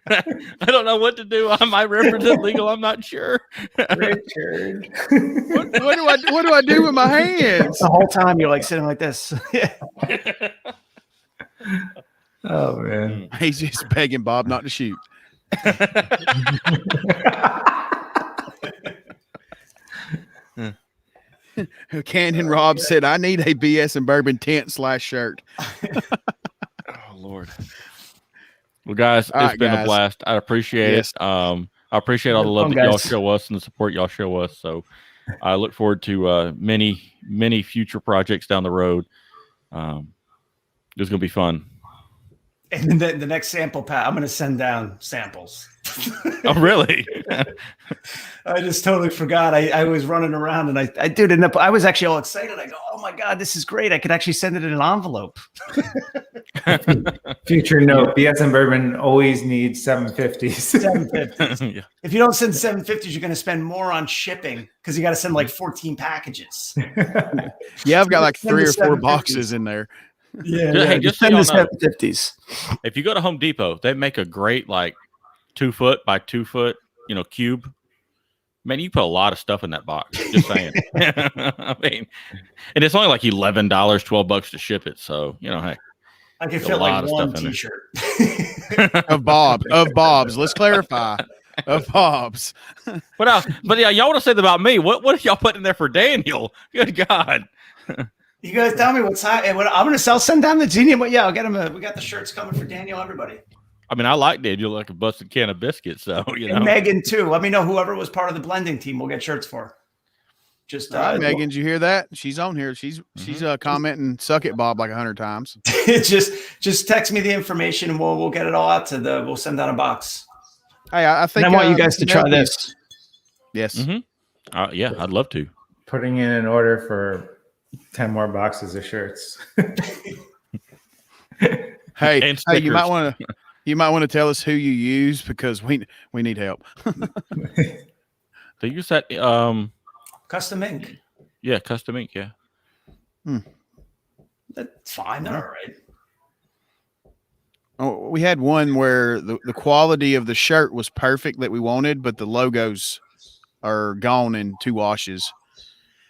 I don't know what to do. I might represent legal. I'm not sure. Richard. What do I do with my hands? The whole time you're like sitting like this. Oh man. He's just begging Bob not to shoot. Canyon Rob said, "I need a BS and Bourbon tent / shirt." Oh Lord. Well, guys, All it's right, been a guys. blast. I appreciate Yes. it. I appreciate all the love Fun, that y'all guys. show us and the support y'all show us. So I look forward to many future projects down the road. It's gonna be fun. And then the next sample pack, I'm going to send down samples. Oh, really? I just totally forgot. I was running around and I did it. I was actually all excited. I go, oh my God, this is great. I could actually send it in an envelope. Future note: BS and Bourbon always needs 750s. 750s. Yeah. If you don't send 750s, you're going to spend more on shipping because you got to send like 14 packages. Yeah, I've got like Send 3 the or 4 750s. boxes in there. Yeah, Hey, just so send the y'all know. 750s. If you go to Home Depot, they make a great like 2 foot by 2 foot, cube. Man, you put a lot of stuff in that box. Just saying. I mean, and it's only like $11, $12 to ship it. So hey, I could A fit lot like of one stuff in there. t-shirt. Of Bob's. Let's clarify. Of Bob's. What else? But yeah, y'all want to say about me? What are y'all putting in there for Daniel? Good God. You guys tell me what's hot. I'm going to send down the genie. But yeah, I'll get him. We got the shirts coming for Daniel, everybody. I mean, I like Daniel like a busted can of biscuits. So, And Megan too. Let me know whoever was part of the blending team. We'll get shirts for. Just All right, Megan, did you hear that? She's on here. She's commenting "suck it, Bob" like 100 times. just text me the information and we'll get it all out we'll send out a box. Hey, I think And I want you guys to try Penelope- this. Yes. Mm-hmm. Yeah, I'd love to. Putting in an order for 10 more boxes of shirts. Hey, And hey, you might stickers. want to tell us who you use because we need help. They use that. Custom ink. Yeah, custom ink. Yeah. That's fine. They're all right. Oh, we had one where the quality of the shirt was perfect that we wanted, but the logos are gone in 2 washes.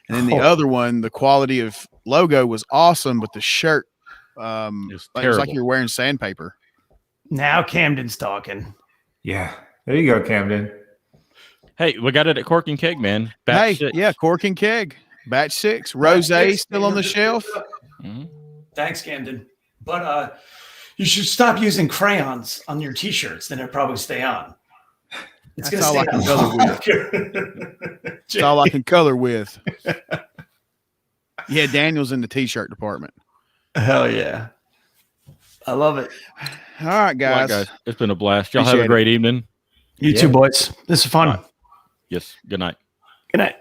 And then the other one, the quality of logo was awesome, but the shirt, It's it was like terrible. you're wearing sandpaper. Now Camden's talking. Yeah. There you go, Camden. Hey, we got it at Cork and Keg, man. Batch 6. Yeah, Cork and Keg, batch 6, rose still on the shelf. Mhm. Thanks, Camden. But you should stop using crayons on your t-shirts. Then it'll probably stay on. It's That's all I can gonna color stay with. That's all I can color with. Yeah, Daniel's in the t-shirt department. Hell yeah. I love it. All right, All right, guys. guys. It's been a blast. Y'all have a Appreciate it. great evening. You too, boys. This is fun. Yes. Good night. Good night.